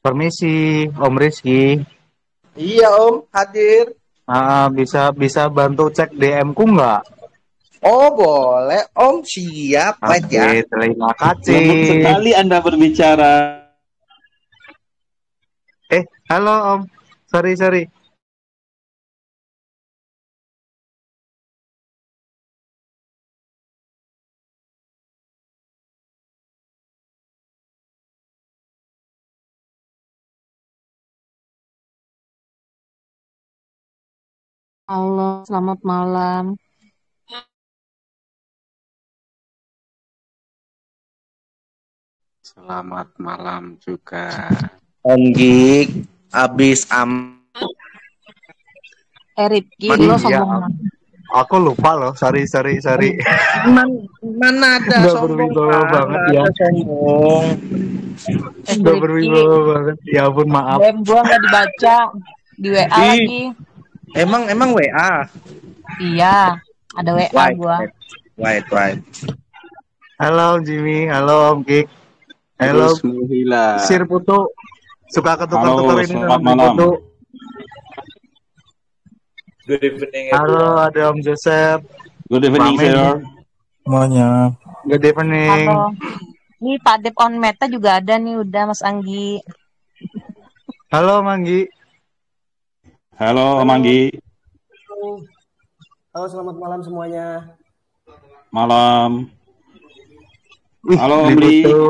Permisi, Om Rizky. Iya Om, hadir. Bisa bisa bantu cek DM-ku nggak? Oh boleh Om, siap. Wait Oke, ya. terima Lembut kasih. sekali Anda berbicara. Halo Om. Sorry. Halo, selamat malam. Selamat malam juga. Om Gig, abis Rifki, lo Iya, sombong banget. aku lupa loh. Sorry. mana ada Nggak sombong berwibawa Pak, banget nggak ya. ada sombong. Nggak Rifki, berwibawa banget. Ya ampun, maaf. DM gua nggak dibaca di WA Ih, lagi. emang WA. Iya, ada WA Wait, gua. wait. Halo Om Jimmy, halo Om Kik. Halo Terus menghilang. Sir Putu. Suka ketukar-tukar Halo, ini selamat dengan Beli malam. Putu. Good evening Halo, everyone. ada Om Joseph. Good evening, Ramen. sir. Semuanya. Good evening. Halo. Nih Pak Dep on Meta juga ada nih udah Mas Anggi. Halo Manggi. Halo, Om Anggi. Halo, selamat malam semuanya. Malam. Wih, Halo, Om Beli Li. Putu.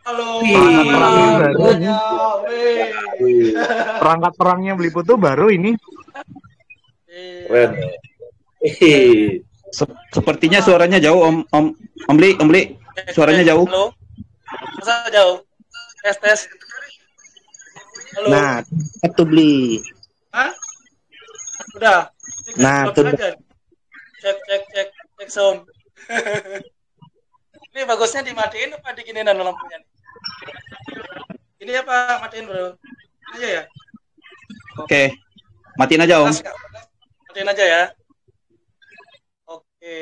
Halo. Perangkat perangnya baru ini. semuanya. Wih. Perangkat perangnya Beli Putu baru ini. Keren. Sepertinya suaranya jauh, Om Li. Suaranya jauh. Halo. Masa jauh? Tes. Halo. Nah, itu beli. Hah? Udah. Nah, Cek tuh. aja. Cek sound. Ini bagusnya dimatiin apa diginiin lampunya? Ini apa matiin, Bro? Ini aja ya? Oke. Matiin aja, Om. Matiin aja ya. Oke.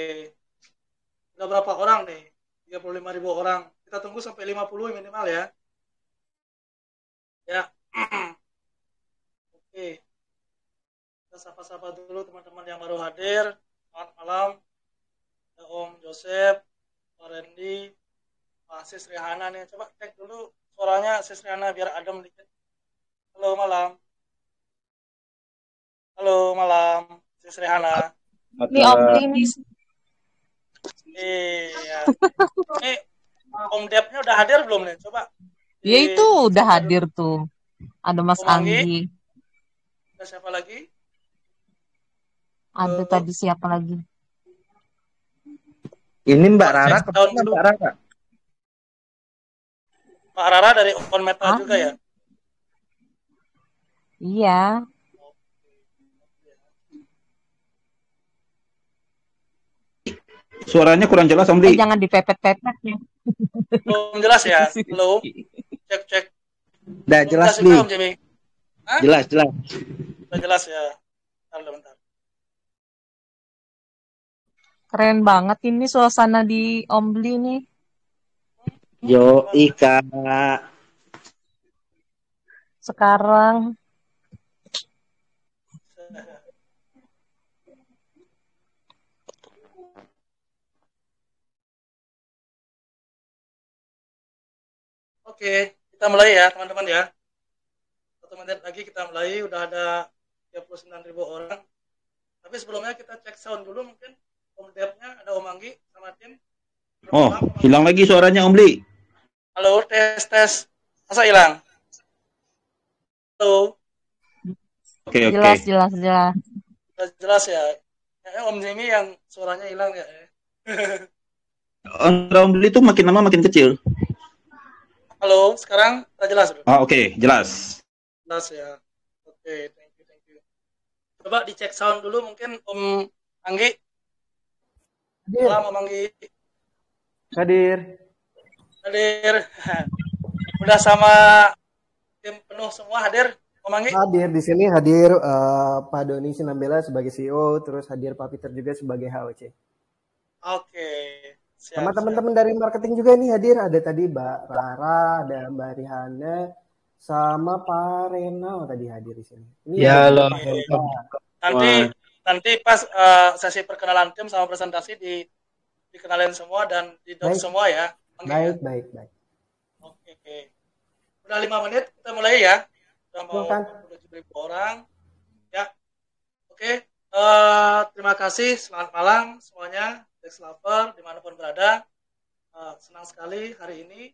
Udah berapa orang nih? 35.000 orang. Kita tunggu sampai 50 minimal ya. Ya. Oke. Kita sapa-sapa dulu teman-teman yang baru hadir. Selamat malam. Ya, Om Joseph, Pak Randy, Pak Sis Rehana nih. Coba cek dulu suaranya Sis Rehana biar adem dikit. Halo malam. Halo malam, Sis Rehana. Ini Om Li nih. Iya. Ini Om Depnya udah hadir belum nih? Coba. Ya itu udah hadir tuh. Ada Mas Om Anggi. Anggi. Ada siapa lagi? Ada tadi siapa lagi? Ini Mbak Rara, Cek tahun dulu. Mbak Rara. Mbak Rara dari On Meta juga ya? Iya. Suaranya kurang jelas, Om Li. Jangan dipepet-pepet ya. Belum jelas ya? Belum. Cek. Udah jelas nih. Om Jimmy. Jelas. Udah jelas ya. Bentar. Keren banget ini suasana di Ombli nih. Yo, Ika. Sekarang Oke, kita mulai ya teman-teman ya. 1 menit lagi kita mulai, udah ada 39.000 orang. Tapi sebelumnya kita cek sound dulu mungkin. Om Depnya ada Om Anggi sama Tim. Oh, hilang lagi suaranya, Om Li. Halo, tes. Masa hilang? Halo. Oke. jelas. Udah jelas ya. Kayaknya Om Jimmy yang suaranya hilang ya. Om Li itu makin lama makin kecil. Halo, sekarang udah jelas bro? Oke, jelas. Jelas ya. Oke, thank you. Coba dicek sound dulu mungkin Om Anggi. Malam Om Anggi. Hadir. Udah sama tim penuh semua hadir Om Anggi? Hadir di sini Pak Doni Sinambela sebagai CEO, terus hadir Pak Peter juga sebagai HOC. Oke, Sama siap. teman-teman dari marketing juga nih hadir. Ada tadi Mbak Rara, ada Mbak Rihana, sama Pak Renal tadi hadir di sini. Ini Ya, ada juga halo. Pak Hendra. Nanti pas sesi perkenalan tim sama presentasi dikenalin semua dan di-doc Baik. semua ya. Oke, Baik. Oke. Udah 5 menit, kita mulai ya. Udah mau Silakan. 7.000 orang. Ya. Oke. Terima kasih. Selamat malam semuanya. Dex Lover dimanapun berada. Senang sekali hari ini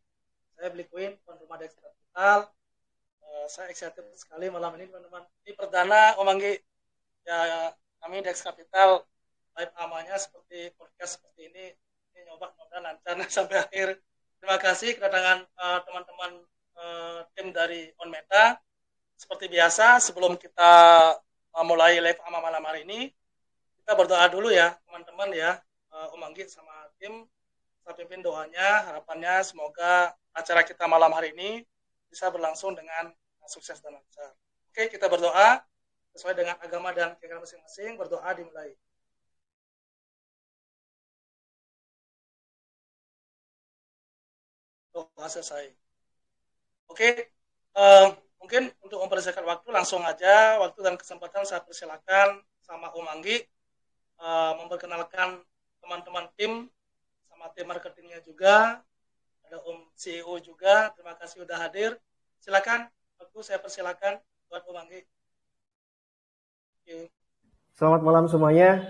saya Beli Queen, tuan rumah Dex Capital. Saya excited sekali malam ini teman-teman. Ini perdana Om Anggi. Ya, kami Dex Capital live amanya seperti podcast seperti ini. Ini nyoba lancar sampai akhir. Terima kasih kedatangan teman-teman tim dari OnMeta. Seperti biasa sebelum kita mulai live ama malam hari ini, kita berdoa dulu ya teman-teman ya, Om Anggi sama tim. Saya pimpin doanya, harapannya semoga acara kita malam hari ini bisa berlangsung dengan sukses dan lancar. Oke, kita berdoa sesuai dengan agama dan keyakinan masing-masing. Berdoa dimulai. Doa selesai. Oke, mungkin untuk mempersiapkan waktu langsung aja waktu dan kesempatan saya persilakan sama Om Anggi memperkenalkan teman-teman tim sama tim marketingnya juga, ada Om CEO juga. Terima kasih sudah hadir. Silakan, waktu saya persilakan buat Om Anggi. Selamat malam semuanya.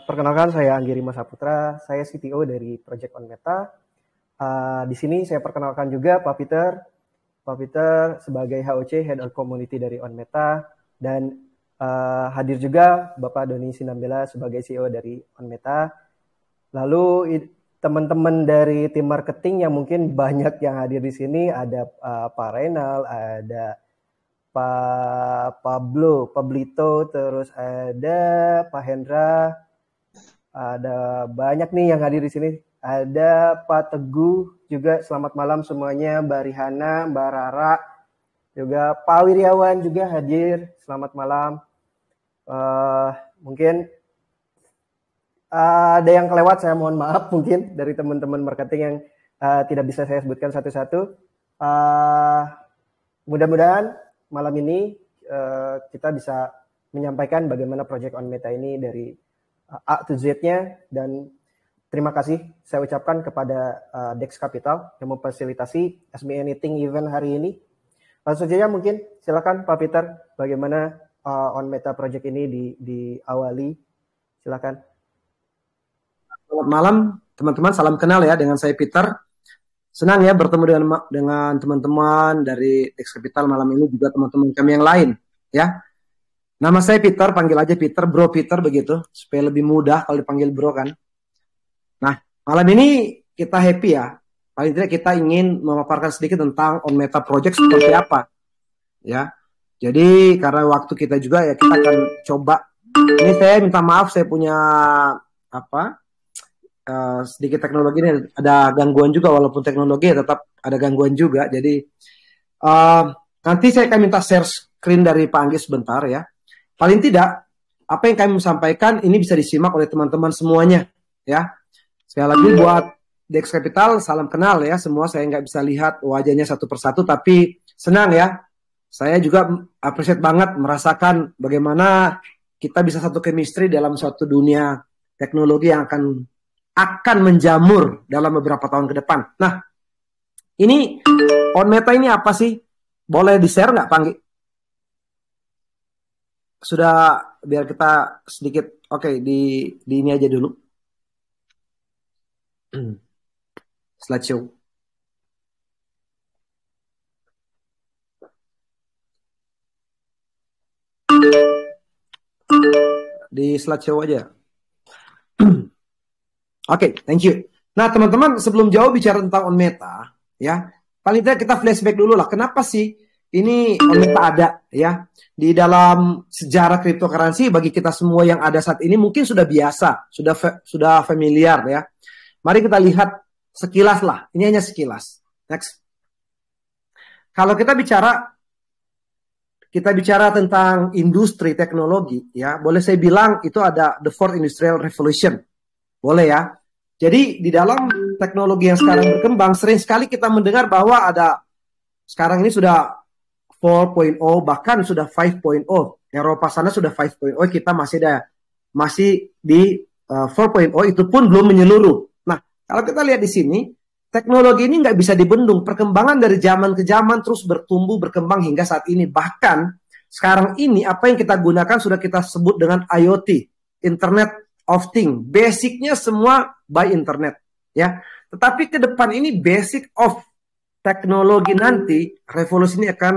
Perkenalkan saya Anggi Rima Saputra. Saya CTO dari Project OnMeta. Di sini saya perkenalkan juga Pak Peter. Pak Peter sebagai HOC Head of Community dari OnMeta, dan hadir juga Bapak Doni Sinambela sebagai CEO dari OnMeta. Lalu teman-teman dari tim marketing yang mungkin banyak yang hadir di sini, ada Pak Renal, ada Pak Pablo, Pablito, terus ada Pak Hendra, ada banyak nih yang hadir di sini. Ada Pak Teguh juga, selamat malam semuanya. Mbak Rihana, Mbak Rara, juga Pak Wiryawan juga hadir, selamat malam. Mungkin ada yang kelewat, saya mohon maaf mungkin dari teman-teman marketing yang tidak bisa saya sebutkan satu-satu. Mudah-mudahan malam ini kita bisa menyampaikan bagaimana Project OnMeta ini dari A to Z-nya, dan terima kasih saya ucapkan kepada Dex Capital yang memfasilitasi Ask Me Anything event hari ini. Langsung saja mungkin silakan Pak Peter, bagaimana OnMeta Project ini diawali. Silakan. Selamat malam teman-teman, salam kenal ya, dengan saya Peter. Senang ya bertemu dengan teman-teman dari Dex Capital malam ini, juga teman-teman kami yang lain ya. Nama saya Peter, panggil aja Peter, Bro Peter begitu, supaya lebih mudah kalau dipanggil bro kan. Nah, malam ini kita happy ya. Paling tidak kita ingin memaparkan sedikit tentang OnMeta Project seperti apa. Ya. Jadi karena waktu kita juga ya, kita akan coba. Ini saya minta maaf, saya punya sedikit teknologi ini ada gangguan juga, walaupun teknologi ya tetap ada gangguan juga. Jadi nanti saya akan minta share screen dari Pak Anggi sebentar ya. Paling tidak apa yang kami sampaikan ini bisa disimak oleh teman-teman semuanya ya. Sekali lagi buat Dex Capital, salam kenal ya semua. Saya nggak bisa lihat wajahnya satu persatu, tapi senang ya. Saya juga appreciate banget merasakan bagaimana kita bisa satu chemistry dalam suatu dunia teknologi yang akan menjamur dalam beberapa tahun ke depan. Nah, ini OnMeta ini apa sih? Boleh di-share nggak, Panggi? Sudah, biar kita sedikit, oke, di ini aja dulu. Slideshow. Di slideshow aja. Oke, thank you. Nah, teman-teman, sebelum jauh bicara tentang OnMeta, ya, paling tidak kita flashback dulu lah. Kenapa sih ini OnMeta ada, ya? Di dalam sejarah cryptocurrency, bagi kita semua yang ada saat ini mungkin sudah biasa, sudah familiar, ya. Mari kita lihat sekilas lah. Ini hanya sekilas. Next. Kalau kita bicara tentang industri teknologi, ya, boleh saya bilang itu ada the fourth industrial revolution. Boleh ya. Jadi di dalam teknologi yang sekarang berkembang, sering sekali kita mendengar bahwa ada sekarang ini sudah 4.0 bahkan sudah 5.0. Eropa sana sudah 5.0, kita masih di 4.0, itu pun belum menyeluruh. Nah, kalau kita lihat di sini, teknologi ini nggak bisa dibendung. Perkembangan dari zaman ke zaman terus bertumbuh, berkembang hingga saat ini. Bahkan sekarang ini apa yang kita gunakan sudah kita sebut dengan IoT, Internet of Things. Basicnya semua by internet, ya. Tetapi ke depan ini basic of teknologi nanti, revolusi ini akan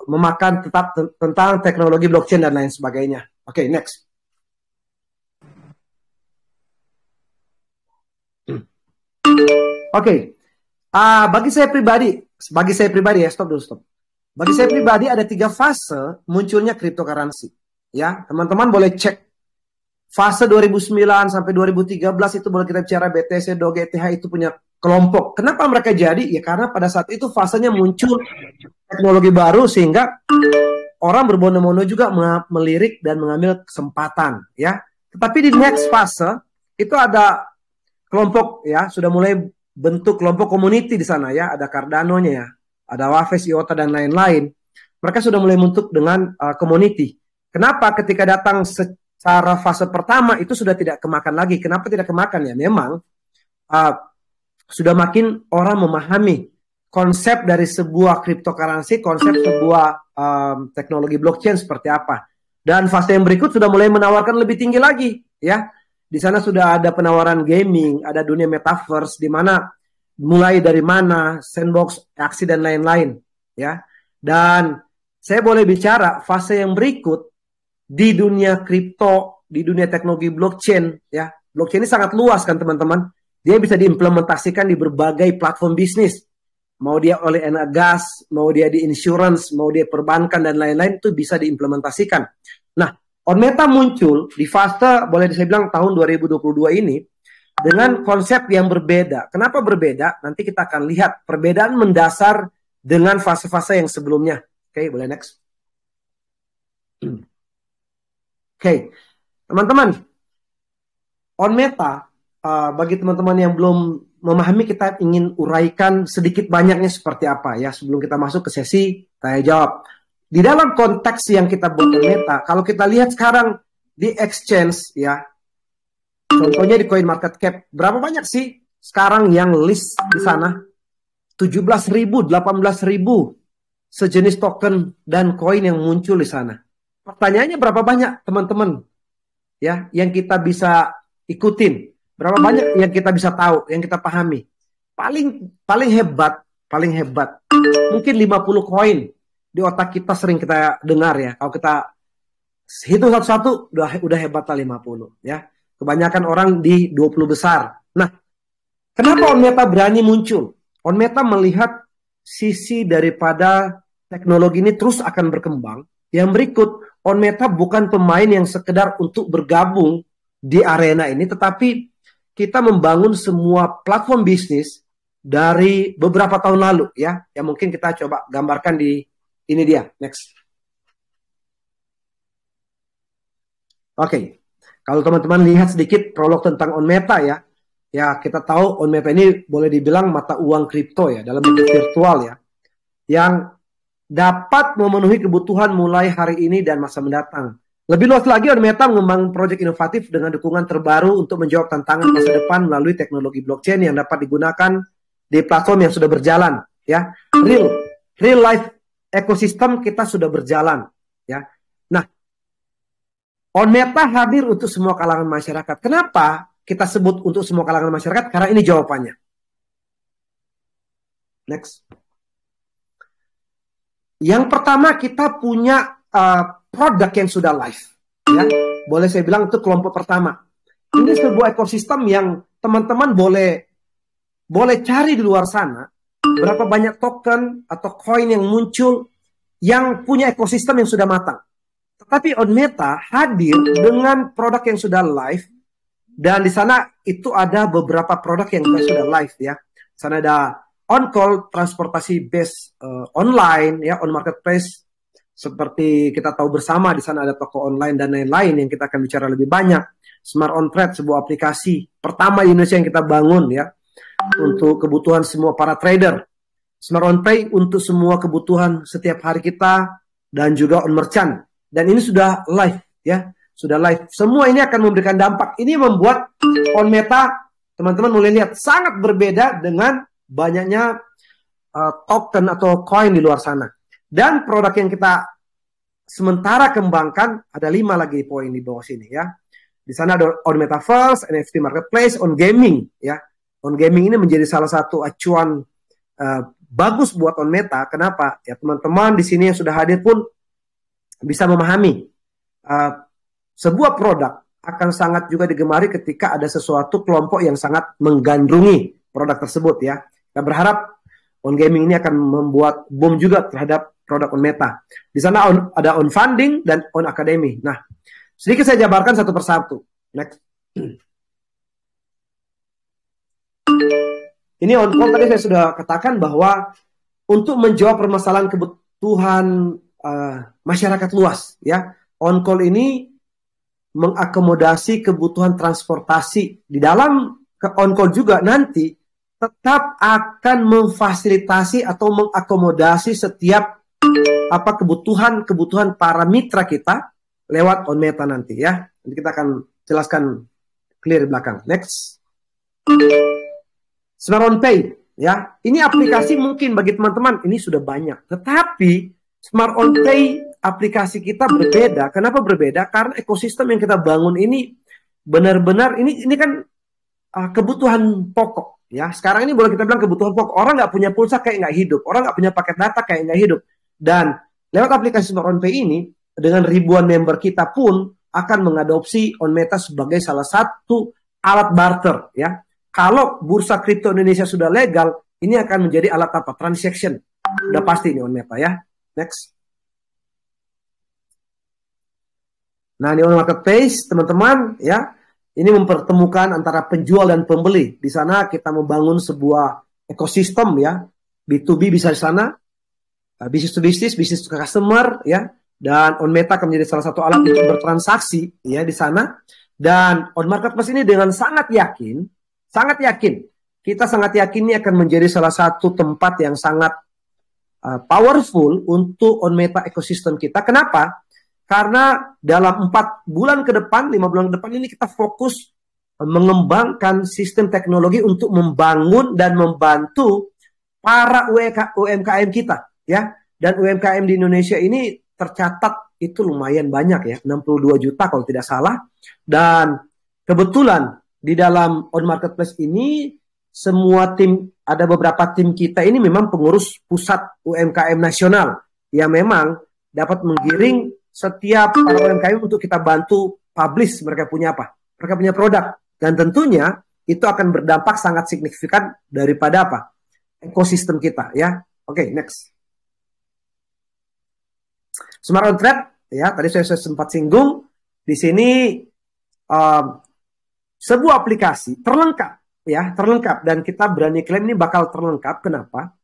memakan tetap tentang teknologi blockchain dan lain sebagainya. Oke, next. Oke, bagi saya pribadi ya, stop. Bagi saya pribadi ada 3 fase munculnya cryptocurrency. Ya, teman-teman boleh cek fase 2009 sampai 2013 itu boleh kita bicara BTC, Doge, ETH itu punya kelompok. Kenapa mereka jadi? Ya karena pada saat itu fasenya muncul teknologi baru sehingga orang berbondong-bondong juga melirik dan mengambil kesempatan. Ya, tetapi di next fase itu ada kelompok ya, sudah mulai bentuk kelompok community di sana ya, ada Cardano-nya ya, ada Waves, IOTA dan lain-lain. Mereka sudah mulai bentuk dengan community. Kenapa ketika datang secara fase pertama itu sudah tidak kemakan lagi? Kenapa tidak kemakan ya? Memang sudah makin orang memahami konsep dari sebuah cryptocurrency, konsep sebuah teknologi blockchain seperti apa. Dan fase yang berikut sudah mulai menawarkan lebih tinggi lagi ya. Di sana sudah ada penawaran gaming, ada dunia metaverse di mana mulai dari mana, sandbox, aksi dan lain-lain ya. Dan saya boleh bicara fase yang berikut di dunia kripto, di dunia teknologi blockchain ya. Blockchain ini sangat luas kan teman-teman. Dia bisa diimplementasikan di berbagai platform bisnis. Mau dia oil and gas, mau dia di insurance, mau dia perbankan dan lain-lain itu bisa diimplementasikan. Nah, Onmeta muncul di fase boleh saya bilang tahun 2022 ini dengan konsep yang berbeda. Kenapa berbeda? Nanti kita akan lihat perbedaan mendasar dengan fase-fase yang sebelumnya. Oke, boleh next. Oke, teman-teman, Onmeta bagi teman-teman yang belum memahami, kita ingin uraikan sedikit banyaknya seperti apa ya sebelum kita masuk ke sesi tanya jawab. Di dalam konteks yang kita buat Onmeta, kalau kita lihat sekarang di exchange ya, contohnya di CoinMarketCap, berapa banyak sih sekarang yang list di sana? 17.000, 18.000 sejenis token dan koin yang muncul di sana. Pertanyaannya berapa banyak teman-teman ya yang kita bisa ikutin? Berapa banyak yang kita bisa tahu, yang kita pahami? Paling hebat mungkin 50 koin di otak kita sering kita dengar ya. Kalau kita hitung satu-satu udah hebat lah 50 ya. Kebanyakan orang di 20 besar. Nah, kenapa Onmeta berani muncul? Onmeta melihat sisi daripada teknologi ini terus akan berkembang. Yang berikut, Onmeta bukan pemain yang sekedar untuk bergabung di arena ini, tetapi kita membangun semua platform bisnis dari beberapa tahun lalu ya. Yang mungkin kita coba gambarkan di ini dia. Next. Oke. Kalau teman-teman lihat sedikit prolog tentang Onmeta ya. Ya, kita tahu Onmeta ini boleh dibilang mata uang kripto ya, dalam bentuk virtual ya. Yang dapat memenuhi kebutuhan mulai hari ini dan masa mendatang. Lebih luas lagi, Onmeta mengembangkan proyek inovatif dengan dukungan terbaru untuk menjawab tantangan masa depan melalui teknologi blockchain yang dapat digunakan di platform yang sudah berjalan. Ya, real life ekosistem kita sudah berjalan. Ya, nah, Onmeta hadir untuk semua kalangan masyarakat. Kenapa kita sebut untuk semua kalangan masyarakat? Karena ini jawabannya. Next. Yang pertama, kita punya produk yang sudah live. Ya. Boleh saya bilang itu kelompok pertama. Ini sebuah ekosistem yang teman-teman boleh cari di luar sana. Berapa banyak token atau koin yang muncul yang punya ekosistem yang sudah matang. Tetapi Onmeta hadir dengan produk yang sudah live. Dan di sana itu ada beberapa produk yang sudah live ya. Di sana ada on-call, transportasi base online, ya, on marketplace, seperti kita tahu bersama di sana ada toko online dan lain-lain yang kita akan bicara lebih banyak. Smart On Trade, sebuah aplikasi pertama di Indonesia yang kita bangun ya, untuk kebutuhan semua para trader. Smart On Pay untuk semua kebutuhan setiap hari kita, dan juga on merchant. Dan ini sudah live ya, sudah live. Semua ini akan memberikan dampak. Ini membuat on meta, teman-teman mulai lihat, sangat berbeda dengan banyaknya token atau coin di luar sana. Dan produk yang kita sementara kembangkan, ada 5 lagi poin di bawah sini ya. Di sana ada on metaverse, NFT marketplace, on gaming ya. On gaming ini menjadi salah satu acuan bagus buat on meta. Kenapa? Ya teman-teman di sini yang sudah hadir pun bisa memahami sebuah produk akan sangat juga digemari ketika ada sesuatu kelompok yang sangat menggandrungi produk tersebut ya. Kita berharap on gaming ini akan membuat boom juga terhadap produk on meta. Di sana ada on funding dan on academy. Nah, sedikit saya jabarkan satu persatu. Next. Ini on call tadi saya sudah katakan bahwa untuk menjawab permasalahan kebutuhan masyarakat luas ya, on call ini mengakomodasi kebutuhan transportasi. Di dalam on call juga nanti tetap akan memfasilitasi atau mengakomodasi setiap kebutuhan para mitra kita lewat on meta nanti ya. Nanti kita akan jelaskan clear di belakang. Next. Smart On Pay ya. Ini aplikasi mungkin bagi teman-teman ini sudah banyak. Tetapi Smart On Pay aplikasi kita berbeda. Kenapa berbeda? Karena ekosistem yang kita bangun ini benar-benar ini kan kebutuhan pokok ya. Sekarang ini boleh kita bilang kebutuhan pokok. Orang nggak punya pulsa kayak nggak hidup. Orang nggak punya paket data kayak nggak hidup. Dan lewat aplikasi Smart On Pay ini, dengan ribuan member kita pun akan mengadopsi on meta sebagai salah satu alat barter ya. Kalau bursa kripto Indonesia sudah legal, ini akan menjadi alat apa? Transaction. Udah pasti ini on meta ya. Next. Nah, ini on marketplace, teman-teman ya. Ini mempertemukan antara penjual dan pembeli. Di sana kita membangun sebuah ekosistem ya. B2B bisa di sana, business to business, business to customer ya. Dan on meta akan menjadi salah satu alat untuk bertransaksi ya di sana. Dan on marketplace ini dengan sangat yakin, kita sangat yakin ini akan menjadi salah satu tempat yang sangat powerful untuk on meta ekosistem kita. Kenapa? Karena dalam 4 bulan ke depan, 5 bulan ke depan ini kita fokus mengembangkan sistem teknologi untuk membangun dan membantu para UMKM kita ya. Dan UMKM di Indonesia ini tercatat itu lumayan banyak ya, 62 juta kalau tidak salah. Dan kebetulan di dalam on marketplace ini semua tim, ada beberapa tim kita ini memang pengurus pusat UMKM nasional yang memang dapat menggiring setiap para UMKM untuk kita bantu publish mereka punya apa? Mereka punya produk. Dan tentunya itu akan berdampak sangat signifikan daripada apa? Ekosistem kita ya. Oke, next. Smart On Trade ya, tadi saya sempat singgung di sini sebuah aplikasi terlengkap ya, terlengkap, dan kita berani klaim ini bakal terlengkap. Kenapa?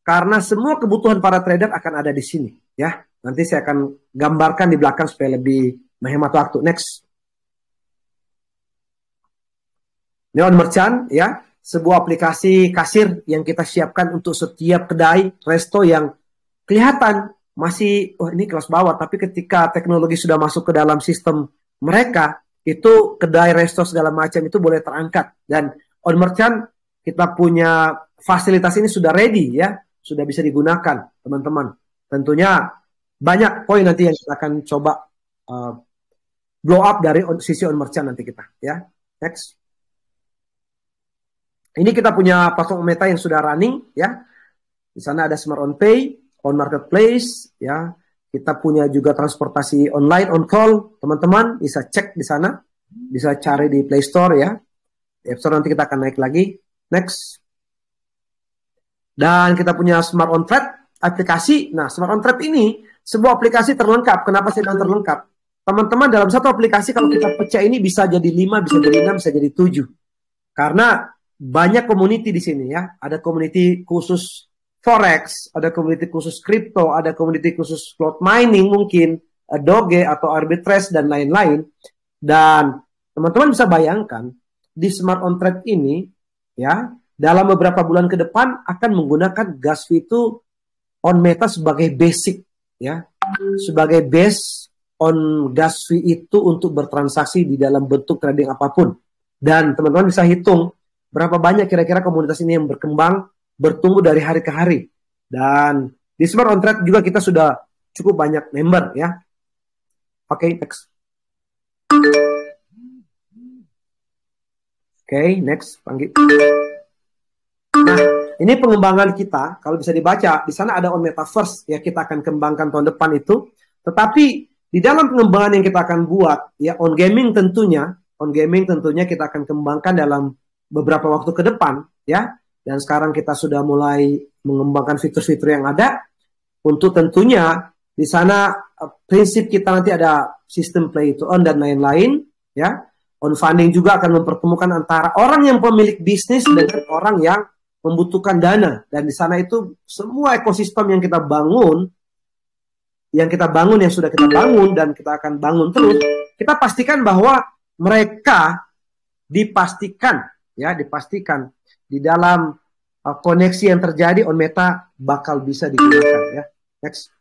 Karena semua kebutuhan para trader akan ada di sini ya. Nanti saya akan gambarkan di belakang supaya lebih menghemat waktu. Next. Ini on merchant ya, sebuah aplikasi kasir yang kita siapkan untuk setiap kedai resto yang kelihatan masih ini kelas bawah, tapi ketika teknologi sudah masuk ke dalam sistem mereka, itu kedai resto segala macam itu boleh terangkat. Dan on merchant kita punya fasilitas ini sudah ready ya, sudah bisa digunakan teman-teman. Tentunya banyak poin nanti yang kita akan coba blow up dari sisi on merchant nanti kita ya. Next. Ini kita punya platform meta yang sudah running ya. Di sana ada Smart On Pay, on marketplace ya. Kita punya juga transportasi online on call, teman-teman bisa cek di sana, bisa cari di Play Store ya. Di App Store nanti kita akan naik lagi. Next. Dan kita punya Smart On Trade aplikasi. Nah, Smart On Trade ini sebuah aplikasi terlengkap. Kenapa saya bilang terlengkap? Teman-teman, dalam satu aplikasi kalau kita pecah ini bisa jadi 5, bisa jadi 6, bisa jadi 7. Karena banyak community di sini ya. Ada community khusus Forex, ada community khusus crypto, ada community khusus cloud mining mungkin, Doge atau arbitrage dan lain-lain. Dan teman-teman bisa bayangkan di smart on trade ini ya dalam beberapa bulan ke depan akan menggunakan gas fee itu on Meta sebagai basic ya, sebagai base on gas fee itu untuk bertransaksi di dalam bentuk trading apapun. Dan teman-teman bisa hitung berapa banyak kira-kira komunitas ini yang berkembang, bertumbuh dari hari ke hari. Dan di smart on trade juga kita sudah cukup banyak member ya. Oke, next. Oke, next, Panggil. Nah, ini pengembangan kita, kalau bisa dibaca, di sana ada on metaverse, ya kita akan kembangkan tahun depan itu. Tetapi di dalam pengembangan yang kita akan buat, ya on gaming tentunya kita akan kembangkan dalam beberapa waktu ke depan, ya. Dan sekarang kita sudah mulai mengembangkan fitur-fitur yang ada, untuk tentunya di sana prinsip kita nanti ada sistem play to earn dan lain-lain, ya. On funding juga akan mempertemukan antara orang yang pemilik bisnis dengan orang yang membutuhkan dana. Dan di sana itu semua ekosistem yang sudah kita bangun dan kita akan bangun terus, kita pastikan bahwa mereka dipastikan di dalam koneksi yang terjadi on Meta bakal bisa digunakan ya. Next.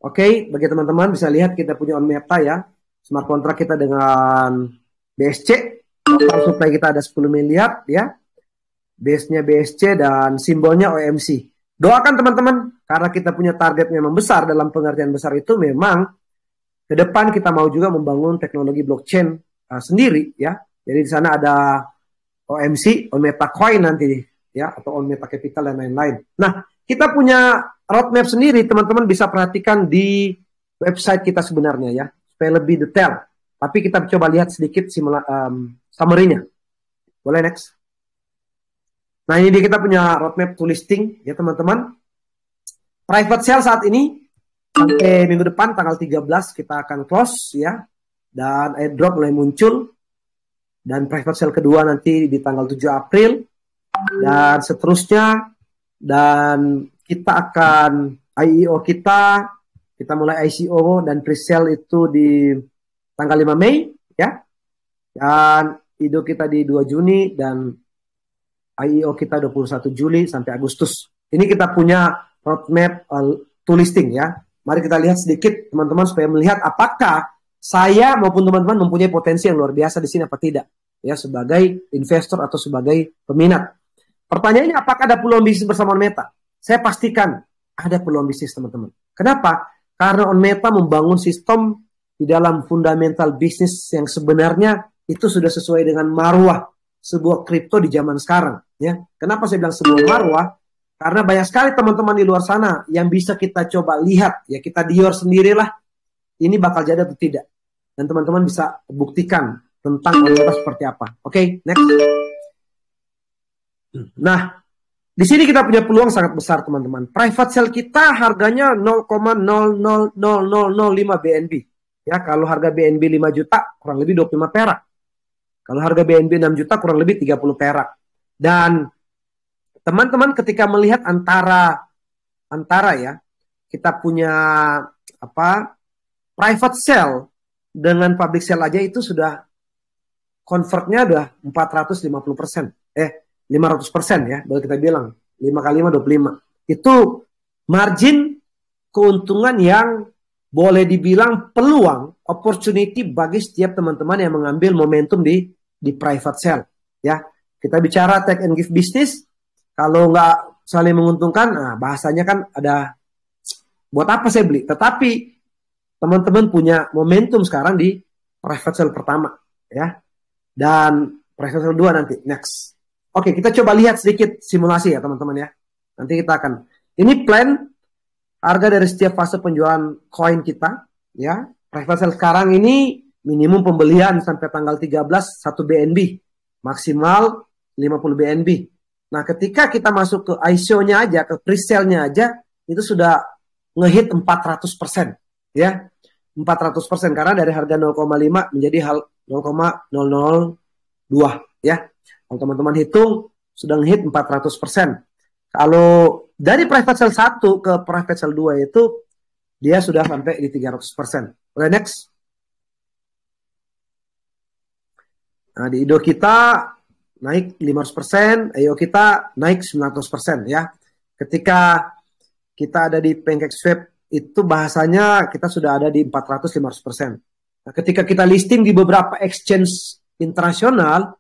Oke, bagi teman-teman bisa lihat kita punya on Meta ya. Smart contract kita dengan BSC. Total supply kita ada 10 miliar ya. Base-nya BSC dan simbolnya OMC. Doakan teman-teman, karena kita punya target memang besar, dalam pengertian besar itu memang ke depan kita mau juga membangun teknologi blockchain sendiri ya. Jadi di sana ada OMC, on Meta Coin nanti ya, atau on Meta Capital dan lain-lain. Nah, kita punya roadmap sendiri, teman-teman bisa perhatikan di website kita sebenarnya ya, supaya lebih detail. Tapi kita coba lihat sedikit summary-nya. Boleh next? Nah, ini dia kita punya roadmap to listing ya teman-teman. Private sale saat ini sampai minggu depan tanggal 13 kita akan close ya. Dan airdrop mulai muncul. Dan private sale kedua nanti di tanggal 7 April. Dan seterusnya. Dan kita akan IEO kita mulai ICO dan pre-sale itu di tanggal 5 Mei ya. Dan IDO kita di 2 Juni dan IEO kita 21 Juli sampai Agustus. Ini kita punya roadmap to listing ya. Mari kita lihat sedikit teman-teman supaya melihat apakah saya maupun teman-teman mempunyai potensi yang luar biasa di sini apa tidak ya, sebagai investor atau sebagai peminat. Pertanyaannya, apakah ada peluang bisnis bersama On Meta? Saya pastikan ada peluang bisnis teman-teman. Kenapa? Karena On Meta membangun sistem di dalam fundamental bisnis yang sebenarnya itu sudah sesuai dengan marwah sebuah kripto di zaman sekarang. Ya, kenapa saya bilang sebuah marwah? Karena banyak sekali teman-teman di luar sana yang bisa kita coba lihat. Ya, kita dior sendirilah. Ini bakal jadi atau tidak. Dan teman-teman bisa buktikan tentang On Meta seperti apa. Oke, next. Nah, di sini kita punya peluang sangat besar teman-teman. Private sale kita harganya 0,000005 BNB. Ya, kalau harga BNB 5 juta kurang lebih 25 perak. Kalau harga BNB 6 juta kurang lebih 30 perak. Dan teman-teman ketika melihat antara ya, kita punya private sale dengan public sale aja itu sudah convertnya udah 450%. 500% ya, boleh kita bilang 5 kali 5 25. Itu margin keuntungan yang boleh dibilang peluang opportunity bagi setiap teman-teman yang mengambil momentum di private sale ya. Kita bicara take and give business, kalau nggak saling menguntungkan, nah bahasanya kan ada buat apa saya beli. Tetapi teman-teman punya momentum sekarang di private sale pertama ya, dan private sale 2 nanti next. Oke, kita coba lihat sedikit simulasi ya teman-teman ya. Nanti kita akan, ini plan harga dari setiap fase penjualan koin kita ya. Private sale sekarang ini minimum pembelian sampai tanggal 13 1 BNB, maksimal 50 BNB. Nah, ketika kita masuk ke ICO-nya aja, ke pre-sale-nya aja, itu sudah ngehit 400% ya. 400% karena dari harga 0,5 menjadi 0,002 ya. Kalau teman-teman hitung, sudah ngehit 400%. Kalau dari private sale 1 ke private sale 2 itu dia sudah sampai di 300%. Boleh next? Nah, di IDO kita naik 500%, EO kita naik 900% ya. Ketika kita ada di PancakeSwap itu bahasanya kita sudah ada di 400-500%. Nah, ketika kita listing di beberapa exchange internasional,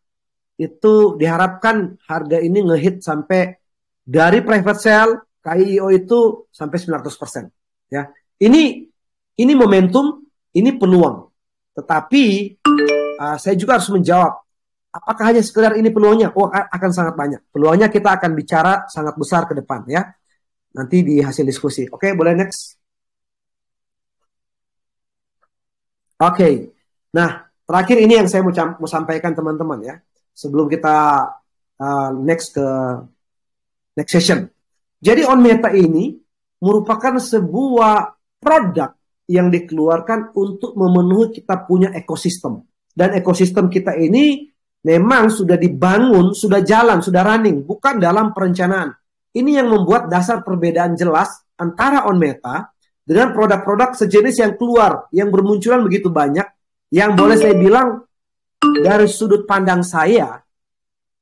itu diharapkan harga ini ngehit sampai dari private sale ke IEO itu sampai 900%. Ya, ini momentum, ini peluang. Tetapi saya juga harus menjawab, apakah hanya sekedar ini peluangnya? Oh, akan sangat banyak. Peluangnya kita akan bicara sangat besar ke depan ya. Nanti di hasil diskusi. Oke, boleh next. Oke. Nah, terakhir ini yang saya mau sampaikan teman-teman ya. Sebelum kita next ke next session. Jadi On Meta ini merupakan sebuah produk yang dikeluarkan untuk memenuhi kita punya ekosistem. Dan ekosistem kita ini memang sudah dibangun, sudah jalan, sudah running, bukan dalam perencanaan. Ini yang membuat dasar perbedaan jelas antara On Meta dengan produk-produk sejenis yang keluar, yang bermunculan begitu banyak, yang boleh saya bilang dari sudut pandang saya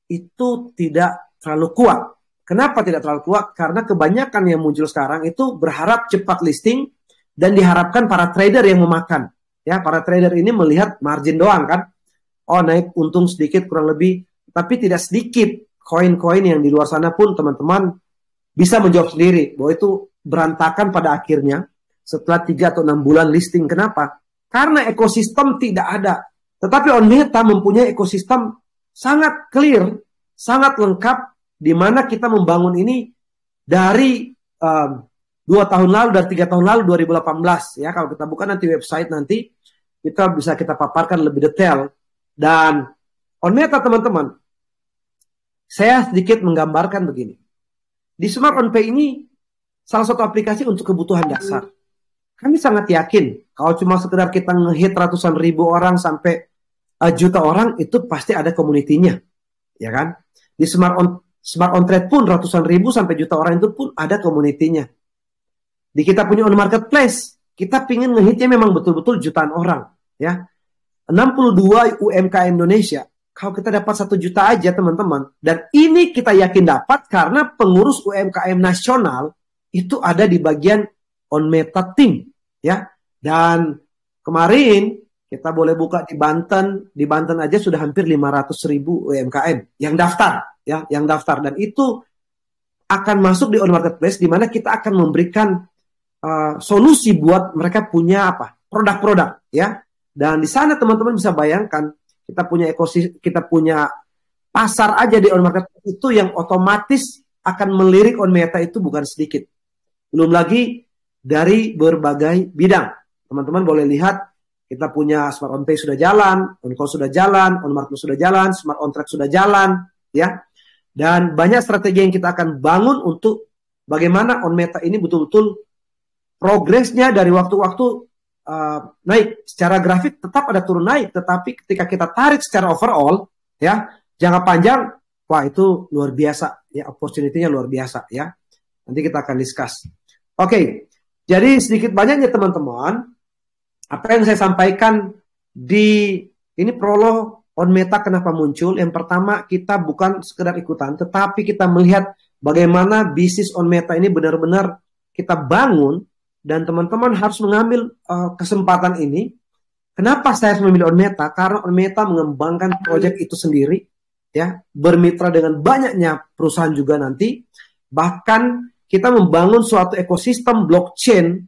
itu tidak terlalu kuat. Kenapa tidak terlalu kuat? Karena kebanyakan yang muncul sekarang itu berharap cepat listing dan diharapkan para trader yang memakan. Ya, para trader ini melihat margin doang kan. Oh, naik untung sedikit kurang lebih, tapi tidak sedikit koin-koin yang di luar sana pun teman-teman bisa menjawab sendiri bahwa itu berantakan pada akhirnya setelah 3 atau 6 bulan listing. Kenapa? Karena ekosistem tidak ada. Tetapi On Meta mempunyai ekosistem sangat clear, sangat lengkap, di mana kita membangun ini dari 2 tahun lalu, dari 3 tahun lalu, 2018. Ya, kalau kita buka nanti website nanti, kita bisa kita paparkan lebih detail. Dan On Meta teman-teman, saya sedikit menggambarkan begini. Di Smart On Pay ini salah satu aplikasi untuk kebutuhan dasar. Kami sangat yakin kalau cuma sekedar kita ngehit ratusan ribu orang sampai juta orang, itu pasti ada komunitinya, ya kan? Di Smart On Trade pun ratusan ribu sampai juta orang itu pun ada komunitinya. Di kita punya On Marketplace, kita pingin ngehitnya memang betul-betul jutaan orang, ya. 62 UMKM Indonesia, kalau kita dapat 1 juta aja teman-teman, dan ini kita yakin dapat karena pengurus UMKM nasional itu ada di bagian On Meta Team, ya. Dan kemarin kita boleh buka di Banten aja sudah hampir 500.000 UMKM yang daftar, ya, yang daftar, dan itu akan masuk di On Marketplace di mana kita akan memberikan solusi buat mereka punya apa? Produk-produk, ya. Dan di sana teman-teman bisa bayangkan kita punya ekosistem, kita punya pasar aja di On Marketplace itu yang otomatis akan melirik On Meta itu bukan sedikit. Belum lagi dari berbagai bidang. Teman-teman boleh lihat kita punya Smart On Pay sudah jalan, On Call sudah jalan, On Marketplace sudah jalan, Smart On Trade sudah jalan, ya. Dan banyak strategi yang kita akan bangun untuk bagaimana On Meta ini betul-betul progresnya dari waktu-waktu naik. Secara grafik tetap ada turun naik, tetapi ketika kita tarik secara overall, ya, jangka panjang, wah itu luar biasa, ya, opportunity-nya luar biasa, ya. Nanti kita akan discuss. Oke, jadi sedikit banyaknya teman-teman, apa yang saya sampaikan di ini prolog On Meta kenapa muncul. Yang pertama, kita bukan sekedar ikutan, tetapi kita melihat bagaimana bisnis On Meta ini benar-benar kita bangun. Dan teman-teman harus mengambil kesempatan ini. Kenapa saya harus memilih On Meta? Karena On Meta mengembangkan proyek itu sendiri, ya, bermitra dengan banyaknya perusahaan juga nanti. Bahkan kita membangun suatu ekosistem blockchain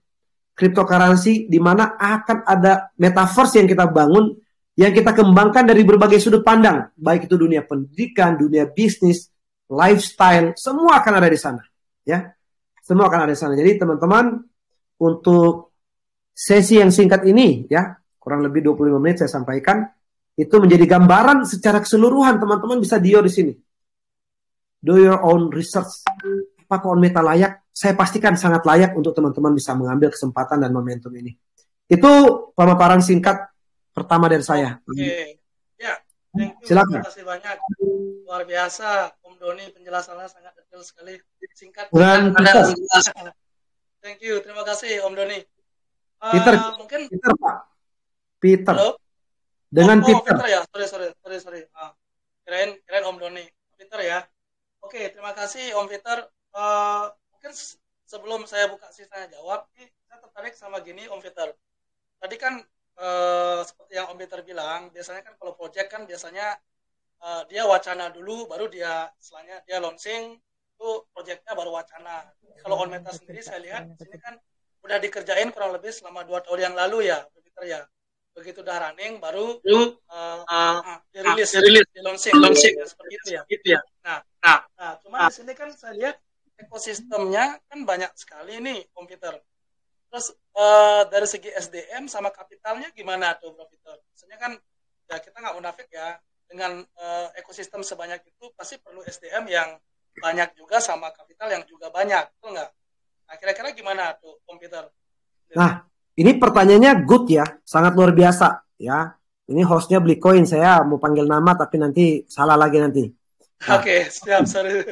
cryptocurrency di mana akan ada metaverse yang kita bangun, yang kita kembangkan dari berbagai sudut pandang, baik itu dunia pendidikan, dunia bisnis, lifestyle, semua akan ada di sana, ya. Semua akan ada di sana. Jadi teman-teman, untuk sesi yang singkat ini, ya, kurang lebih 25 menit saya sampaikan, itu menjadi gambaran secara keseluruhan. Teman-teman bisa di sini. Do your own research. Apakah On Meta layak? Saya pastikan sangat layak untuk teman-teman bisa mengambil kesempatan dan momentum ini. Itu pemaparan singkat pertama dari saya. Oke. Ya, thank you. Silakan. Terima kasih banyak. Luar biasa, Om Doni, penjelasannya sangat detail sekali. Singkat. Dan Thank you, terima kasih Om Doni. Peter, Mungkin Peter Pak, Peter. halo. Dengan Peter. Peter ya. Sorry. Kirain Om Doni. Peter ya. Oke, terima kasih Om Peter. Mungkin sebelum saya buka sisanya jawab, saya tertarik sama gini Om Peter. Tadi kan seperti yang Om Peter bilang, biasanya kan kalau project kan biasanya dia wacana dulu, baru setelahnya dia launching, itu projectnya baru wacana. Kalau On Meta sendiri saya lihat di sini kan udah dikerjain kurang lebih selama 2 tahun yang lalu ya, Peter ya. Begitu udah running baru dirilis, di launching ya, seperti itu ya. Nah, cuma di sini kan saya lihat ekosistemnya kan banyak sekali nih Om Peter. Terus dari segi SDM sama kapitalnya gimana tuh Bro Peter? Maksudnya kan ya kita nggak munafik ya, dengan ekosistem sebanyak itu pasti perlu SDM yang banyak juga sama kapital yang juga banyak, betul nggak? Nah, kira-kira gimana tuh Om Peter? Nah, ini pertanyaannya good ya, sangat luar biasa ya. Ini hostnya beli koin, saya mau panggil nama tapi nanti salah lagi nanti. Nah, Oke, siap, sorry.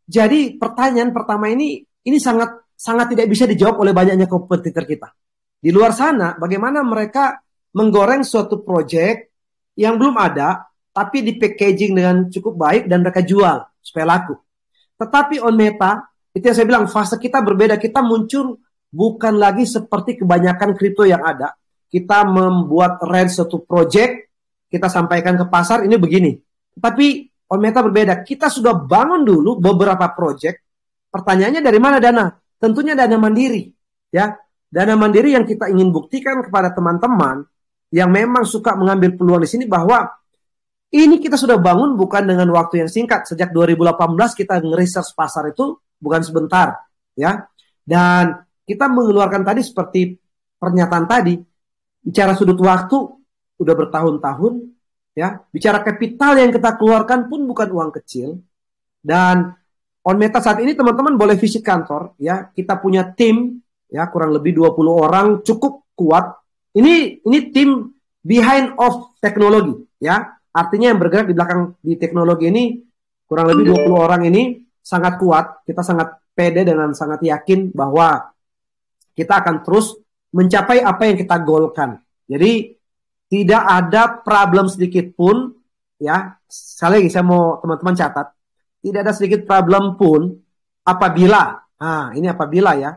Jadi pertanyaan pertama ini sangat tidak bisa dijawab oleh banyaknya kompetitor kita. Di luar sana, bagaimana mereka menggoreng suatu project yang belum ada, tapi di packaging dengan cukup baik dan mereka jual supaya laku. Tetapi On Meta, itu yang saya bilang, fase kita berbeda. Kita muncul bukan lagi seperti kebanyakan kripto yang ada. Kita membuat range suatu project, kita sampaikan ke pasar, ini begini. Tapi On Meta berbeda. Kita sudah bangun dulu beberapa project. Pertanyaannya dari mana dana? Tentunya dana mandiri. Ya, dana mandiri yang kita ingin buktikan kepada teman-teman yang memang suka mengambil peluang di sini bahwa ini kita sudah bangun bukan dengan waktu yang singkat. Sejak 2018 kita nge-research pasar itu bukan sebentar. Ya, dan kita mengeluarkan tadi seperti pernyataan tadi, bicara sudut waktu udah bertahun-tahun, ya. Bicara kapital yang kita keluarkan pun bukan uang kecil. Dan On Meta saat ini teman-teman boleh visit kantor, ya. Kita punya tim, ya, kurang lebih 20 orang, cukup kuat. Ini tim behind of teknologi, ya. Artinya yang bergerak di belakang di teknologi ini kurang lebih 20 orang ini sangat kuat. Kita sangat pede dengan sangat yakin bahwa kita akan terus mencapai apa yang kita goalkan. Jadi tidak ada problem sedikit pun, ya. Sekali lagi saya mau teman-teman catat, tidak ada sedikit problem pun apabila, ini apabila ya,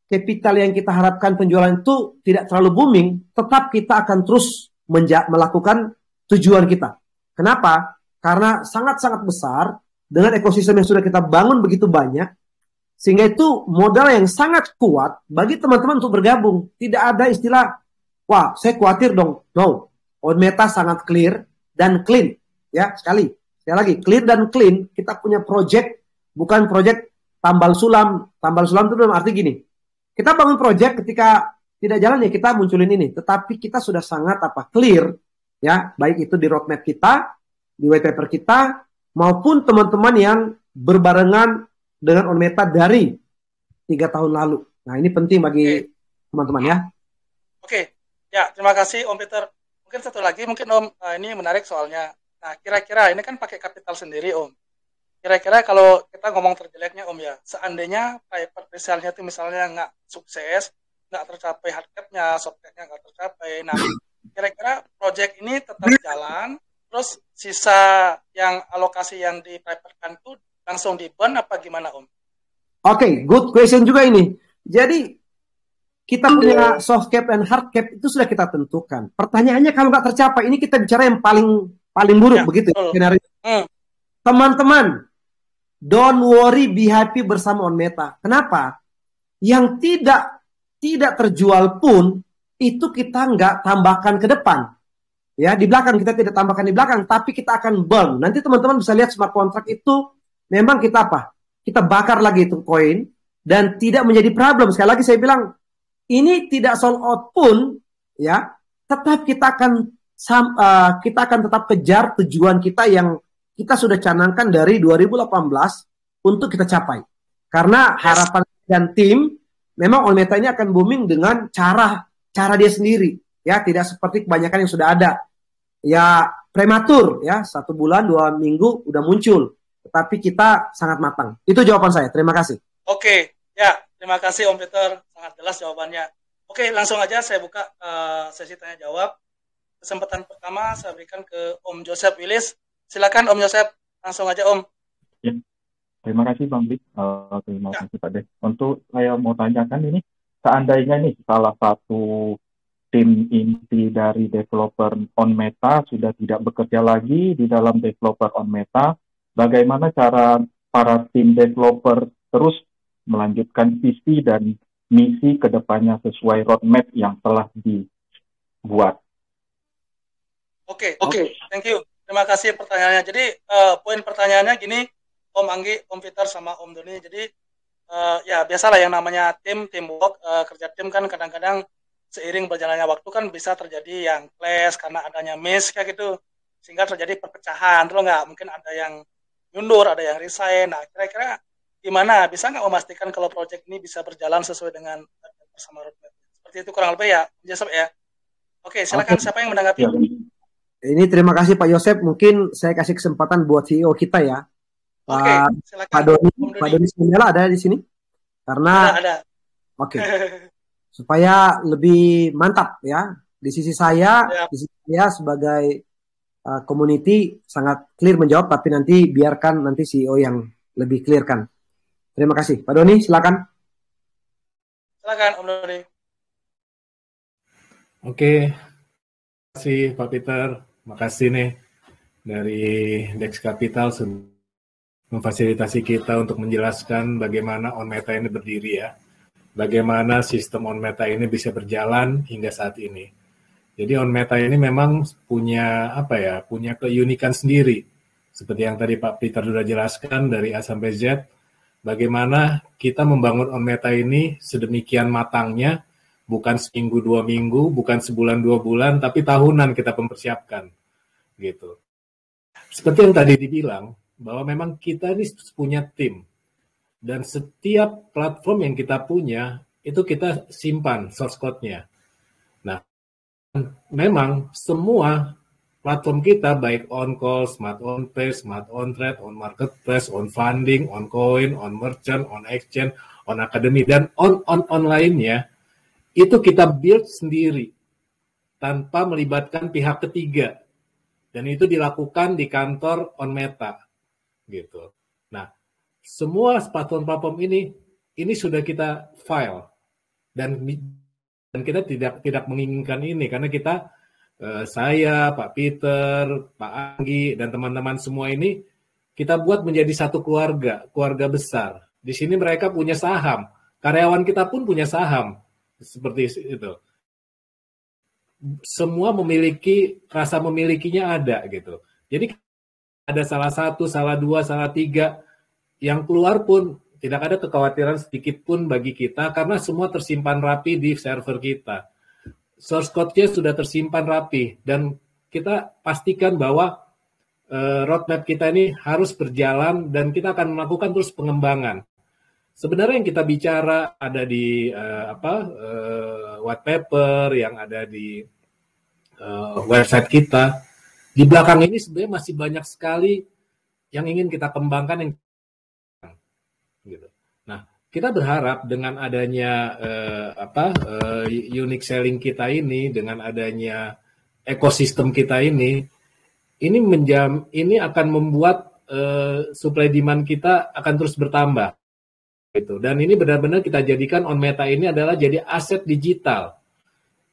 kapital yang kita harapkan penjualan itu tidak terlalu booming, tetap kita akan terus melakukan tujuan kita. Kenapa? Karena sangat-sangat besar dengan ekosistem yang sudah kita bangun begitu banyak, sehingga itu modal yang sangat kuat bagi teman-teman untuk bergabung. Tidak ada istilah, wah saya khawatir dong. No, On Meta sangat clear dan clean. Ya, sekali lagi, clear dan clean. Kita punya project, bukan project tambal sulam. Tambal sulam itu dalam arti gini, kita bangun project ketika tidak jalan ya kita munculin ini. Tetapi kita sudah sangat clear, ya, baik itu di roadmap kita, di white paper kita, maupun teman-teman yang berbarengan dengan On Meta dari 3 tahun lalu. Nah, ini penting bagi teman-teman ya. Oke, ya terima kasih Om Peter. Mungkin satu lagi, mungkin Om, ini menarik soalnya. Nah, kira-kira ini kan pakai kapital sendiri Om. Kira-kira kalau kita ngomong terjeleknya Om ya, seandainya private resale-nya itu misalnya nggak sukses, nggak tercapai hard cap-nya, soft cap-nya nggak tercapai. Nah, kira-kira project ini tetap jalan, terus sisa yang alokasi yang di private-kan itu langsung di-burn apa gimana Om? Oke, good question juga ini. Jadi kita punya soft cap dan hard cap itu sudah kita tentukan. Pertanyaannya kalau nggak tercapai, ini kita bicara yang paling buruk ya, begitu skenario. Teman-teman, don't worry, be happy bersama On Meta. Kenapa? Yang tidak terjual pun itu kita nggak tambahkan ke depan. Ya, di belakang kita tidak tambahkan di belakang, tapi kita akan burn. Nanti teman-teman bisa lihat smart contract itu memang kita kita bakar lagi itu koin dan tidak menjadi problem. Sekali lagi saya bilang, ini tidak sold out pun, ya, tetap kita akan tetap kejar tujuan kita yang kita sudah canangkan dari 2018 untuk kita capai. Karena harapan dan tim, memang On Meta ini akan booming dengan cara dia sendiri, ya, tidak seperti kebanyakan yang sudah ada. Ya, prematur, ya, 1 bulan, 2 minggu udah muncul. Tetapi kita sangat matang. Itu jawaban saya. Terima kasih. Oke, ya, terima kasih Om Peter. Sangat jelas jawabannya. Oke, langsung aja saya buka sesi tanya jawab. Kesempatan pertama saya berikan ke Om Joseph Willis. Silakan Om Joseph, langsung aja Om. Ya, terima kasih Bang Dik. Terima kasih Pak Dek. Untuk saya mau tanyakan ini, seandainya nih salah satu tim inti dari developer on Meta sudah tidak bekerja lagi di dalam developer on Meta, bagaimana cara para tim developer terus melanjutkan visi dan misi ke depannya sesuai roadmap yang telah dibuat? Oke, thank you. Terima kasih pertanyaannya. Jadi poin pertanyaannya gini, Om Anggi, Om Peter, sama Om Doni. Jadi ya biasalah yang namanya teamwork, kerja tim kan kadang-kadang seiring berjalannya waktu kan bisa terjadi yang clash karena adanya miss kayak gitu, sehingga terjadi perpecahan. Terus nggak mungkin ada yang mundur, ada yang resign. Nah, kira-kira gimana? Bisa nggak memastikan kalau proyek ini bisa berjalan sesuai dengan bersama roadmap? Seperti itu kurang lebih ya, Joseph ya. Oke, silakan siapa yang menanggapi? Ya. Ini terima kasih Pak Yosep. Mungkin saya kasih kesempatan buat CEO kita ya. Oke, silakan. Pak Doni Sumela ada di sini? Karena ada. Oke. Supaya lebih mantap ya. Di sisi saya, di sisi saya sebagai community sangat clear menjawab, tapi nanti biarkan nanti CEO yang lebih clear kan. Terima kasih. Pak Doni, silakan. Silakan Om Doni. Oke. Terima kasih Pak Peter. Makasih nih dari Dex Capital sudah memfasilitasi kita untuk menjelaskan bagaimana on Meta ini berdiri ya. Bagaimana sistem on Meta ini bisa berjalan hingga saat ini. Jadi on Meta ini memang punya punya keunikan sendiri. Seperti yang tadi Pak Peter sudah jelaskan dari A sampai Z, bagaimana kita membangun on Meta ini sedemikian matangnya, bukan seminggu 2 minggu, bukan sebulan 2 bulan, tapi tahunan kita mempersiapkan, gitu. Seperti yang tadi dibilang, bahwa memang kita ini punya tim, dan setiap platform yang kita punya, itu kita simpan source code-nya. Nah, memang semua platform kita, baik on call, smart on pay, smart on trade, on marketplace, on funding, on coin, on merchant, on exchange, on academy, dan on lainnya, itu kita build sendiri tanpa melibatkan pihak ketiga, dan itu dilakukan di kantor on Meta gitu. Nah, semua platform ini sudah kita file, dan kita tidak menginginkan ini karena kita saya, Pak Peter, Pak Anggi, dan teman-teman semua ini kita buat menjadi satu keluarga besar. Di sini mereka punya saham, karyawan kita pun punya saham. Seperti itu. Semua memiliki, rasa memilikinya ada gitu. Jadi ada salah satu, salah dua, salah tiga, yang keluar pun tidak ada kekhawatiran sedikit pun bagi kita, karena semua tersimpan rapi di server kita. Source code-nya sudah tersimpan rapi, dan kita pastikan bahwa roadmap kita ini harus berjalan, dan kita akan melakukan terus pengembangan. Sebenarnya yang kita bicara ada di white paper, yang ada di website kita. Di belakang ini sebenarnya masih banyak sekali yang ingin kita kembangkan, gitu. Nah, kita berharap dengan adanya unique selling kita ini, dengan adanya ekosistem kita ini akan membuat supply demand kita akan terus bertambah. Gitu. Dan ini benar-benar kita jadikan on Meta ini adalah jadi aset digital,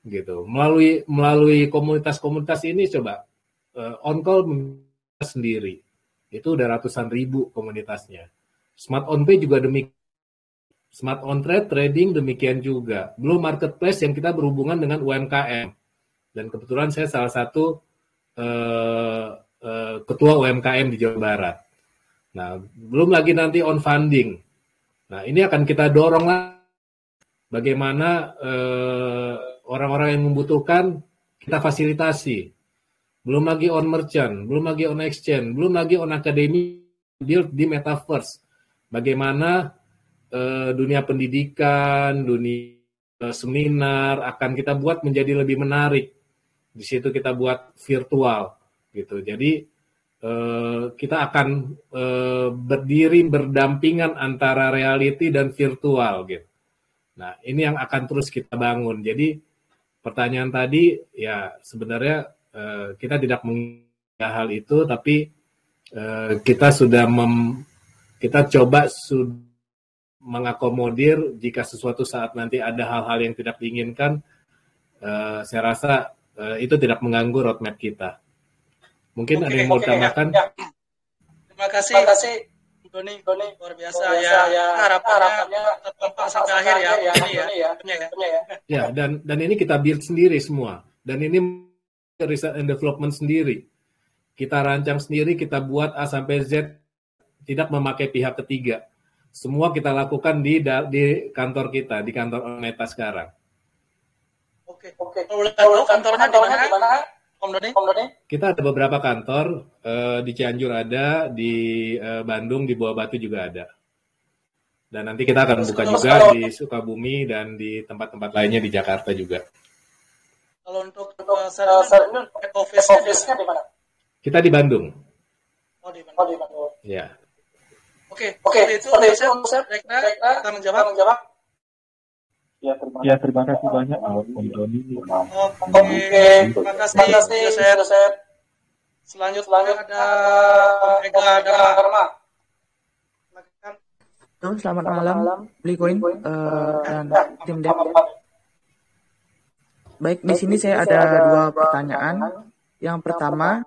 gitu. Melalui komunitas-komunitas ini, coba on call sendiri itu udah ratusan ribu komunitasnya. Smart on pay juga demikian, smart on trade trading demikian juga. Belum marketplace yang kita berhubungan dengan UMKM, dan kebetulan saya salah satu ketua UMKM di Jawa Barat. Nah, belum lagi nanti on funding. Nah, ini akan kita dorong lah bagaimana orang-orang yang membutuhkan kita fasilitasi. Belum lagi on merchant, belum lagi on exchange, belum lagi on academy, build di metaverse. Bagaimana dunia pendidikan, dunia seminar akan kita buat menjadi lebih menarik. Di situ kita buat virtual, gitu. Jadi kita akan berdiri berdampingan antara reality dan virtual, gitu. Nah, ini yang akan terus kita bangun. Jadi pertanyaan tadi ya sebenarnya kita tidak mengira hal itu, tapi kita sudah kita coba mengakomodir jika sesuatu saat nanti ada hal-hal yang tidak diinginkan. Saya rasa itu tidak mengganggu roadmap kita. Mungkin ada yang mau ditambahkan? Ya. Terima kasih. Doni, luar biasa ya. Harapannya tetap sampai akhir ya. Ya, dan ini kita build sendiri semua. Dan ini research and development sendiri. Kita rancang sendiri, kita buat A sampai Z, tidak memakai pihak ketiga. Semua kita lakukan di kantor kita, di kantor Meta sekarang. Oke. Kalau boleh tahu kantornya di mana? Om Doni? Kita ada beberapa kantor, di Cianjur ada, di Bandung, di Buah Batu juga ada. Dan nanti kita akan buka juga di Sukabumi dan di tempat-tempat lainnya di Jakarta juga. Kalau untuk head office-nya di mana? Kita di Bandung. Oh, di Bandung. Ya. Oke. Itu Rekna, kita menjawab. Ya, terima kasih banyak Om Doni. Oke, terima kasih Joseph. Selanjutnya ada Om Ega Dharma. Selamat malam, Blikoin dan tim Dev. Baik, di sini saya ada dua pertanyaan. Yang pertama,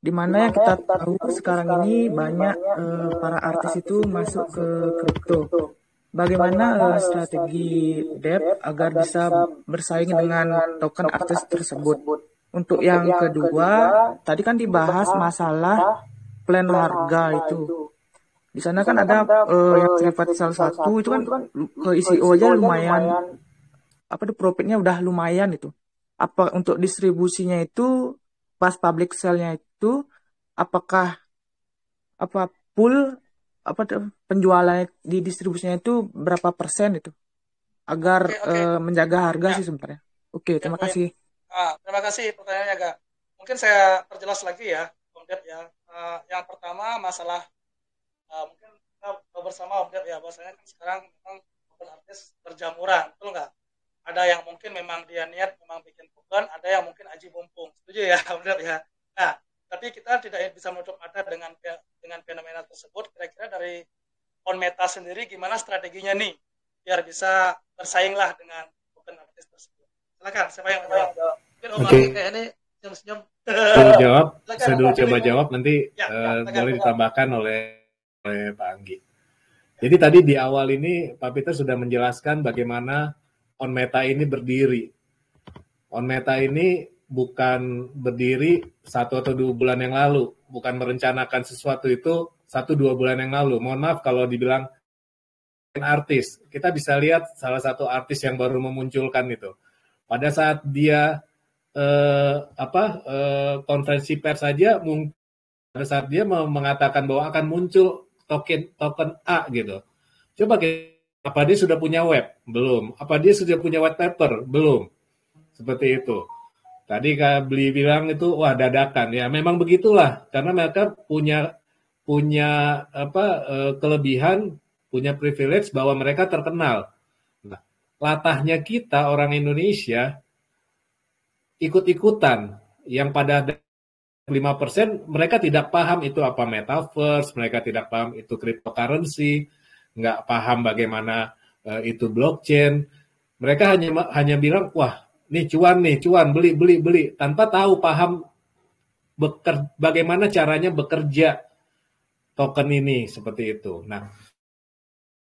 di mana yang kita tahu sekarang ini banyak para artis itu masuk ke kripto. Bagaimana strategi Dev agar bisa bersaing dengan token artis tersebut? Untuk yang kedua, tadi kan dibahas masalah plan harga itu. Di sana kan ada yang privatisal 1 itu kan ke ICO aja lumayan, profitnya udah lumayan itu. Apa untuk distribusinya itu pas public sale-nya itu apakah penjualan di distribusinya itu berapa persen itu agar menjaga harga sih sebenarnya. Oke, terima kasih. Terima kasih pertanyaannya, Kak. Mungkin saya perjelas lagi ya, Om Dep ya. Yang pertama masalah mungkin kita bersama Om Dep ya, bahwasanya kan sekarang memang token artis berjamuran, betul nggak? Ada yang mungkin memang dia niat memang bikin token, ada yang mungkin aji mumpung. Setuju ya, Om Dep ya. Nah, tapi kita tidak bisa menutup mata dengan fenomena tersebut. Kira-kira dari On Meta sendiri gimana strateginya nih biar bisa bersaing lah dengan token artis tersebut. Silakan, siapa yang menjawab? Mungkin Om Anggi kayak ini senyum-senyum. Saya dulu coba jawab, nanti boleh ditambahkan oleh Pak Anggi. Jadi tadi di awal ini Pak Peter sudah menjelaskan bagaimana On Meta ini berdiri. On Meta ini bukan berdiri 1 atau 2 bulan yang lalu, bukan merencanakan sesuatu itu 1-2 bulan yang lalu. Mohon maaf kalau dibilang artis. Kita bisa lihat salah satu artis yang baru memunculkan itu. Pada saat dia konferensi pers saja, pada saat dia mengatakan bahwa akan muncul token A gitu. Coba apa dia sudah punya web? Belum. Apa dia sudah punya white paper? Belum. Seperti itu. Tadi Kak Beli bilang itu wah dadakan ya, memang begitulah karena mereka punya kelebihan, punya privilege bahwa mereka terkenal. Nah, latahnya kita orang Indonesia ikut-ikutan yang pada 5% mereka tidak paham itu apa metaverse, mereka tidak paham itu cryptocurrency, nggak paham bagaimana itu blockchain. Mereka hanya bilang wah nih cuan, beli, tanpa tahu paham bagaimana caranya bekerja token ini, seperti itu. Nah,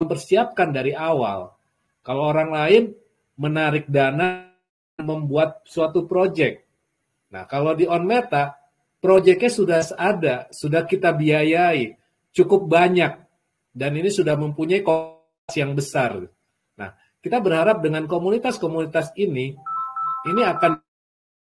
mempersiapkan dari awal. Kalau orang lain menarik dana, membuat suatu project. Nah, kalau di On Meta, projectnya sudah ada, sudah kita biayai, cukup banyak, dan ini sudah mempunyai kos yang besar. Nah, kita berharap dengan komunitas-komunitas ini akan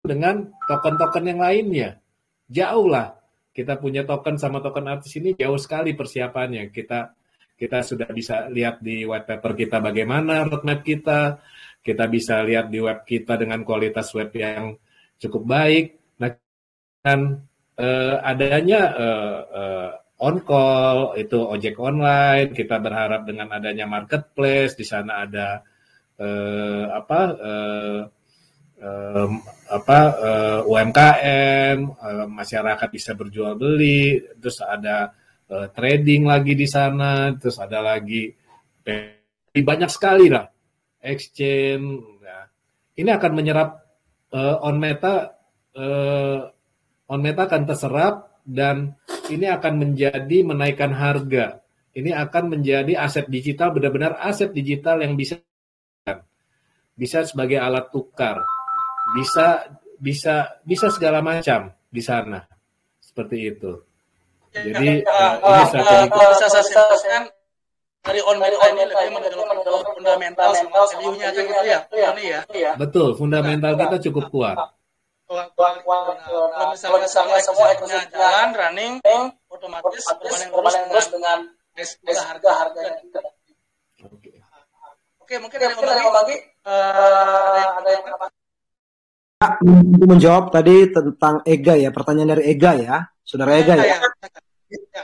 dengan token-token yang lainnya. Jauh lah. Kita punya token sama token artis ini jauh sekali persiapannya. Kita sudah bisa lihat di white paper kita bagaimana roadmap kita. Kita bisa lihat di web kita dengan kualitas web yang cukup baik. Nah, kan adanya on call itu ojek online. Kita berharap dengan adanya marketplace, di sana ada apa UMKM, masyarakat bisa berjual beli, terus ada trading lagi di sana, terus ada lagi banyak sekali lah exchange. Nah, ini akan menyerap on meta akan terserap dan ini akan menjadi menaikkan harga. Ini akan menjadi aset digital, benar-benar aset digital yang bisa sebagai alat tukar, bisa segala macam di sana, seperti itu. Jadi ini strategi. Bisa saya simpulkan dari on meta ini lebih mendevelopkan fundamental sama value-nya aja gitu ya, ini ya. Betul, fundamental kita cukup kuat. Kalau misalnya semua ekonominya jalan, running, otomatis berbanding lurus dengan harga juga. Oke, mungkin dari Om Lagi ada yang untuk menjawab tadi tentang Ega ya, pertanyaan dari Ega ya, saudara Ega ya.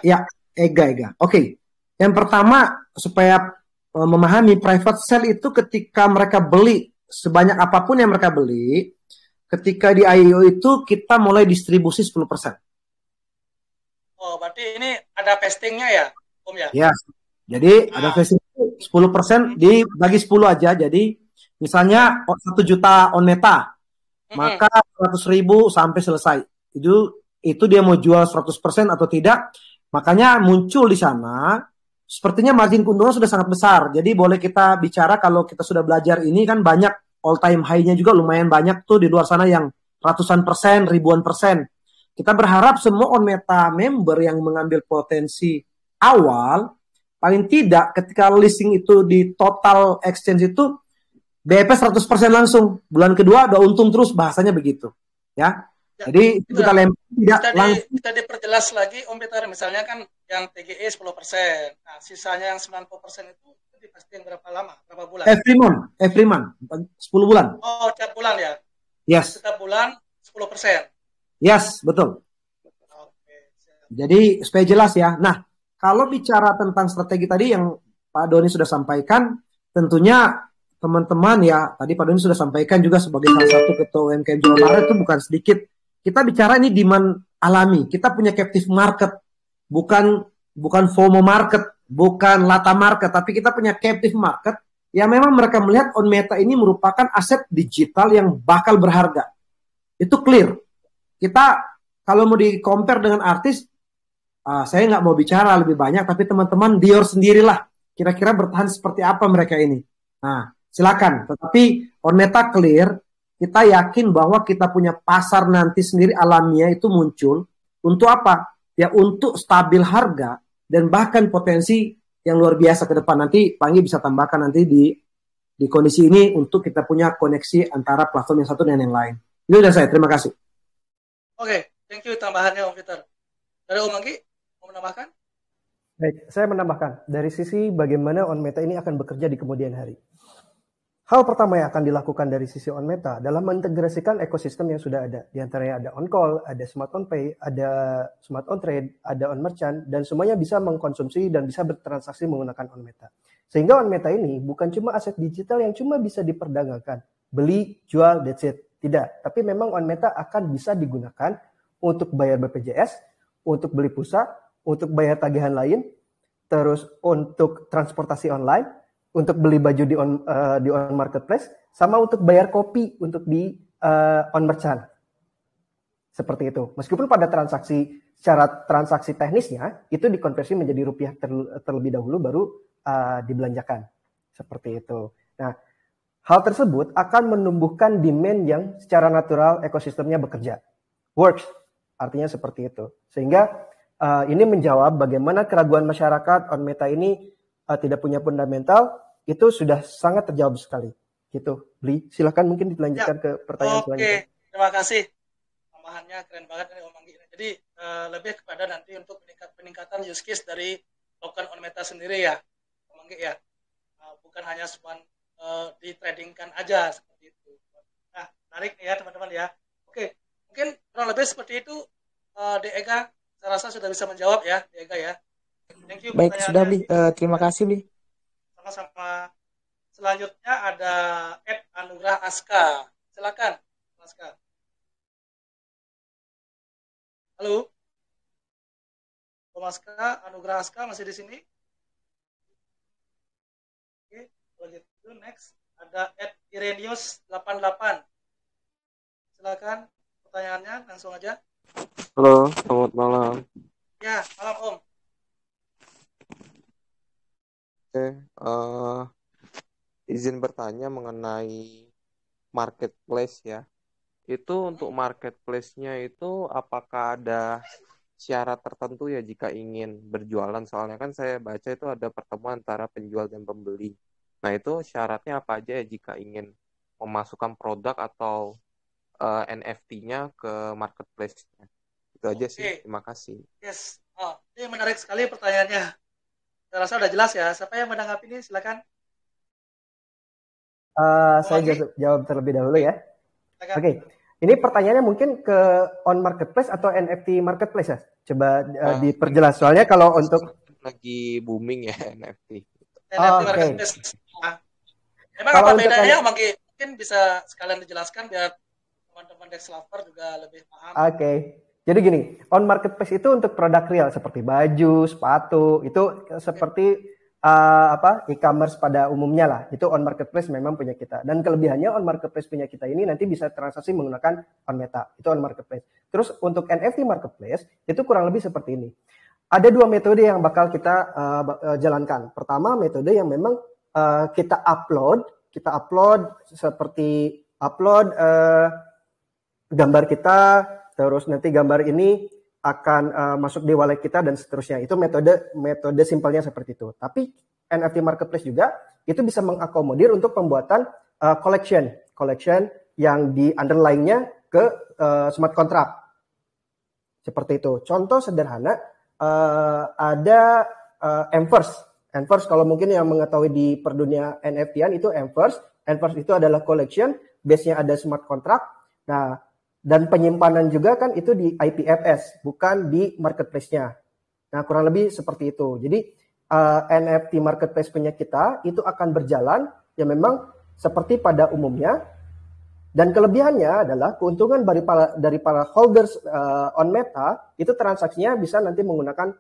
Ya, Ega. Oke. Yang pertama, supaya memahami private sale itu ketika mereka beli sebanyak apapun yang mereka beli, ketika di IEO itu kita mulai distribusi 10%. Oh, berarti ini ada vestingnya ya, Om ya? Ya. Jadi ada vesting 10% dibagi 10 aja. Jadi misalnya 1 juta on meta, maka 100.000 sampai selesai. Itu dia mau jual 100% atau tidak. Makanya muncul di sana, sepertinya margin keuntungan sudah sangat besar. Jadi boleh kita bicara kalau kita sudah belajar ini kan banyak all time high-nya juga lumayan banyak tuh di luar sana yang ratusan persen, ribuan persen. Kita berharap semua on meta member yang mengambil potensi awal, paling tidak ketika listing itu di total exchange itu BEP 100% langsung. Bulan kedua udah untung terus, bahasanya begitu. Ya. Jadi kita lempar tidak langsung. Kita diperjelas lagi Om Peter, misalnya kan yang TGE 10%. Nah, sisanya yang 90% itu dipastikan berapa lama? Berapa bulan? Every month. 10 bulan. Oh, tiap bulan ya? Yes. Setiap bulan 10%. Yes, betul. Jadi supaya jelas ya. Nah, kalau bicara tentang strategi tadi yang Pak Doni sudah sampaikan, tentunya teman-teman ya, tadi Pak Doni sudah sampaikan juga sebagai salah satu ketua UMKM Jawa Barat itu bukan sedikit. Kita bicara ini demand alami. Kita punya captive market, bukan FOMO market, bukan lata market, tapi kita punya captive market yang memang mereka melihat on meta ini merupakan aset digital yang bakal berharga. Itu clear. Kita kalau mau di-compare dengan artis, saya nggak mau bicara lebih banyak, tapi teman-teman Dior sendirilah. Kira-kira bertahan seperti apa mereka ini. Nah, silakan. Tetapi on meta clear, kita yakin bahwa kita punya pasar nanti sendiri alamiah itu muncul. Untuk apa? Ya untuk stabil harga dan bahkan potensi yang luar biasa ke depan. Nanti Pangi bisa tambahkan nanti di kondisi ini untuk kita punya koneksi antara platform yang satu dan yang lain. Ini udah saya, terima kasih. Oke, thank you tambahannya Om Peter. Dari Om Anggi, mau menambahkan? Baik, saya menambahkan dari sisi bagaimana on meta ini akan bekerja di kemudian hari. Hal pertama yang akan dilakukan dari sisi on meta adalah mengintegrasikan ekosistem yang sudah ada. Di antaranya ada on call, ada smart on pay, ada smart on trade, ada on merchant, dan semuanya bisa mengkonsumsi dan bisa bertransaksi menggunakan on meta. Sehingga on meta ini bukan cuma aset digital yang cuma bisa diperdagangkan, beli, jual, that's it. Tidak, tapi memang on meta akan bisa digunakan untuk bayar BPJS, untuk beli pulsa, untuk bayar tagihan lain, terus untuk transportasi online, untuk beli baju di on marketplace, sama untuk bayar kopi untuk di on merchant. Seperti itu. Meskipun pada secara transaksi teknisnya itu dikonversi menjadi rupiah terlebih dahulu baru dibelanjakan. Seperti itu. Nah, hal tersebut akan menumbuhkan demand yang secara natural ekosistemnya bekerja. Works, artinya seperti itu. Sehingga ini menjawab bagaimana keraguan masyarakat on meta ini tidak punya fundamental, itu sudah sangat terjawab sekali. Gitu, Bli. Silakan mungkin dilanjutkan ke pertanyaan selanjutnya. Oke, terima kasih. Tambahannya keren banget nih Om Anggi. Jadi lebih kepada nanti untuk peningkatan use case dari token on meta sendiri ya, Om Anggi ya. Bukan hanya cuma ditradingkan aja seperti itu. Nah, menarik ya teman-teman ya. Oke, mungkin kurang lebih seperti itu. Ega, saya rasa sudah bisa menjawab ya, Ega ya. Thank you. Baik, sudah Bli. Terima kasih Bli. Sama-sama. selanjutnya ada Ed Anugrah Aska. Silakan, Aska. Halo, Om Aska, Anugrah Aska masih di sini? Oke, kalau gitu next ada Ed Irenius 88. Silakan pertanyaannya langsung aja. Halo, selamat malam. Ya, malam Om. Oke, izin bertanya mengenai marketplace ya. Itu untuk marketplace-nya itu apakah ada syarat tertentu ya jika ingin berjualan? Soalnya kan saya baca itu ada pertemuan antara penjual dan pembeli. Nah, itu syaratnya apa aja ya jika ingin memasukkan produk atau NFT-nya ke marketplace-nya? Itu aja sih. Terima kasih. Yes. Oh, ini menarik sekali pertanyaannya. Saya rasa udah jelas ya. Siapa yang menanggapi ini? Silakan. Saya jawab terlebih dahulu ya. Oke. Ini pertanyaannya mungkin ke on marketplace atau NFT marketplace ya? Coba diperjelas. Soalnya kalau untuk lagi booming ya NFT. NFT marketplace. Emang apa bedanya? Mungkin bisa sekalian dijelaskan biar teman-teman Dex Lover juga lebih paham. Oke. Jadi gini, on marketplace itu untuk produk real seperti baju, sepatu, itu seperti e-commerce pada umumnya lah. Itu on marketplace memang punya kita. Dan kelebihannya on marketplace punya kita ini nanti bisa transaksi menggunakan on meta. Itu on marketplace. Terus untuk NFT marketplace itu kurang lebih seperti ini. Ada dua metode yang bakal kita jalankan. Pertama, metode yang memang kita upload seperti upload gambar kita, terus nanti gambar ini akan masuk di wallet kita dan seterusnya. Itu metode simpelnya seperti itu. Tapi NFT marketplace juga itu bisa mengakomodir untuk pembuatan collection yang di underlying-nya ke smart contract. Seperti itu. Contoh sederhana ada Mverse. Mverse kalau mungkin yang mengetahui di perdunia NFT-an itu Mverse. Mverse itu adalah collection, base-nya ada smart contract. Nah, dan penyimpanan juga kan itu di IPFS, bukan di marketplace-nya. Nah, kurang lebih seperti itu. Jadi, NFT marketplace punya kita itu akan berjalan ya memang seperti pada umumnya. Dan kelebihannya adalah keuntungan dari para holders on meta, itu transaksinya bisa nanti menggunakan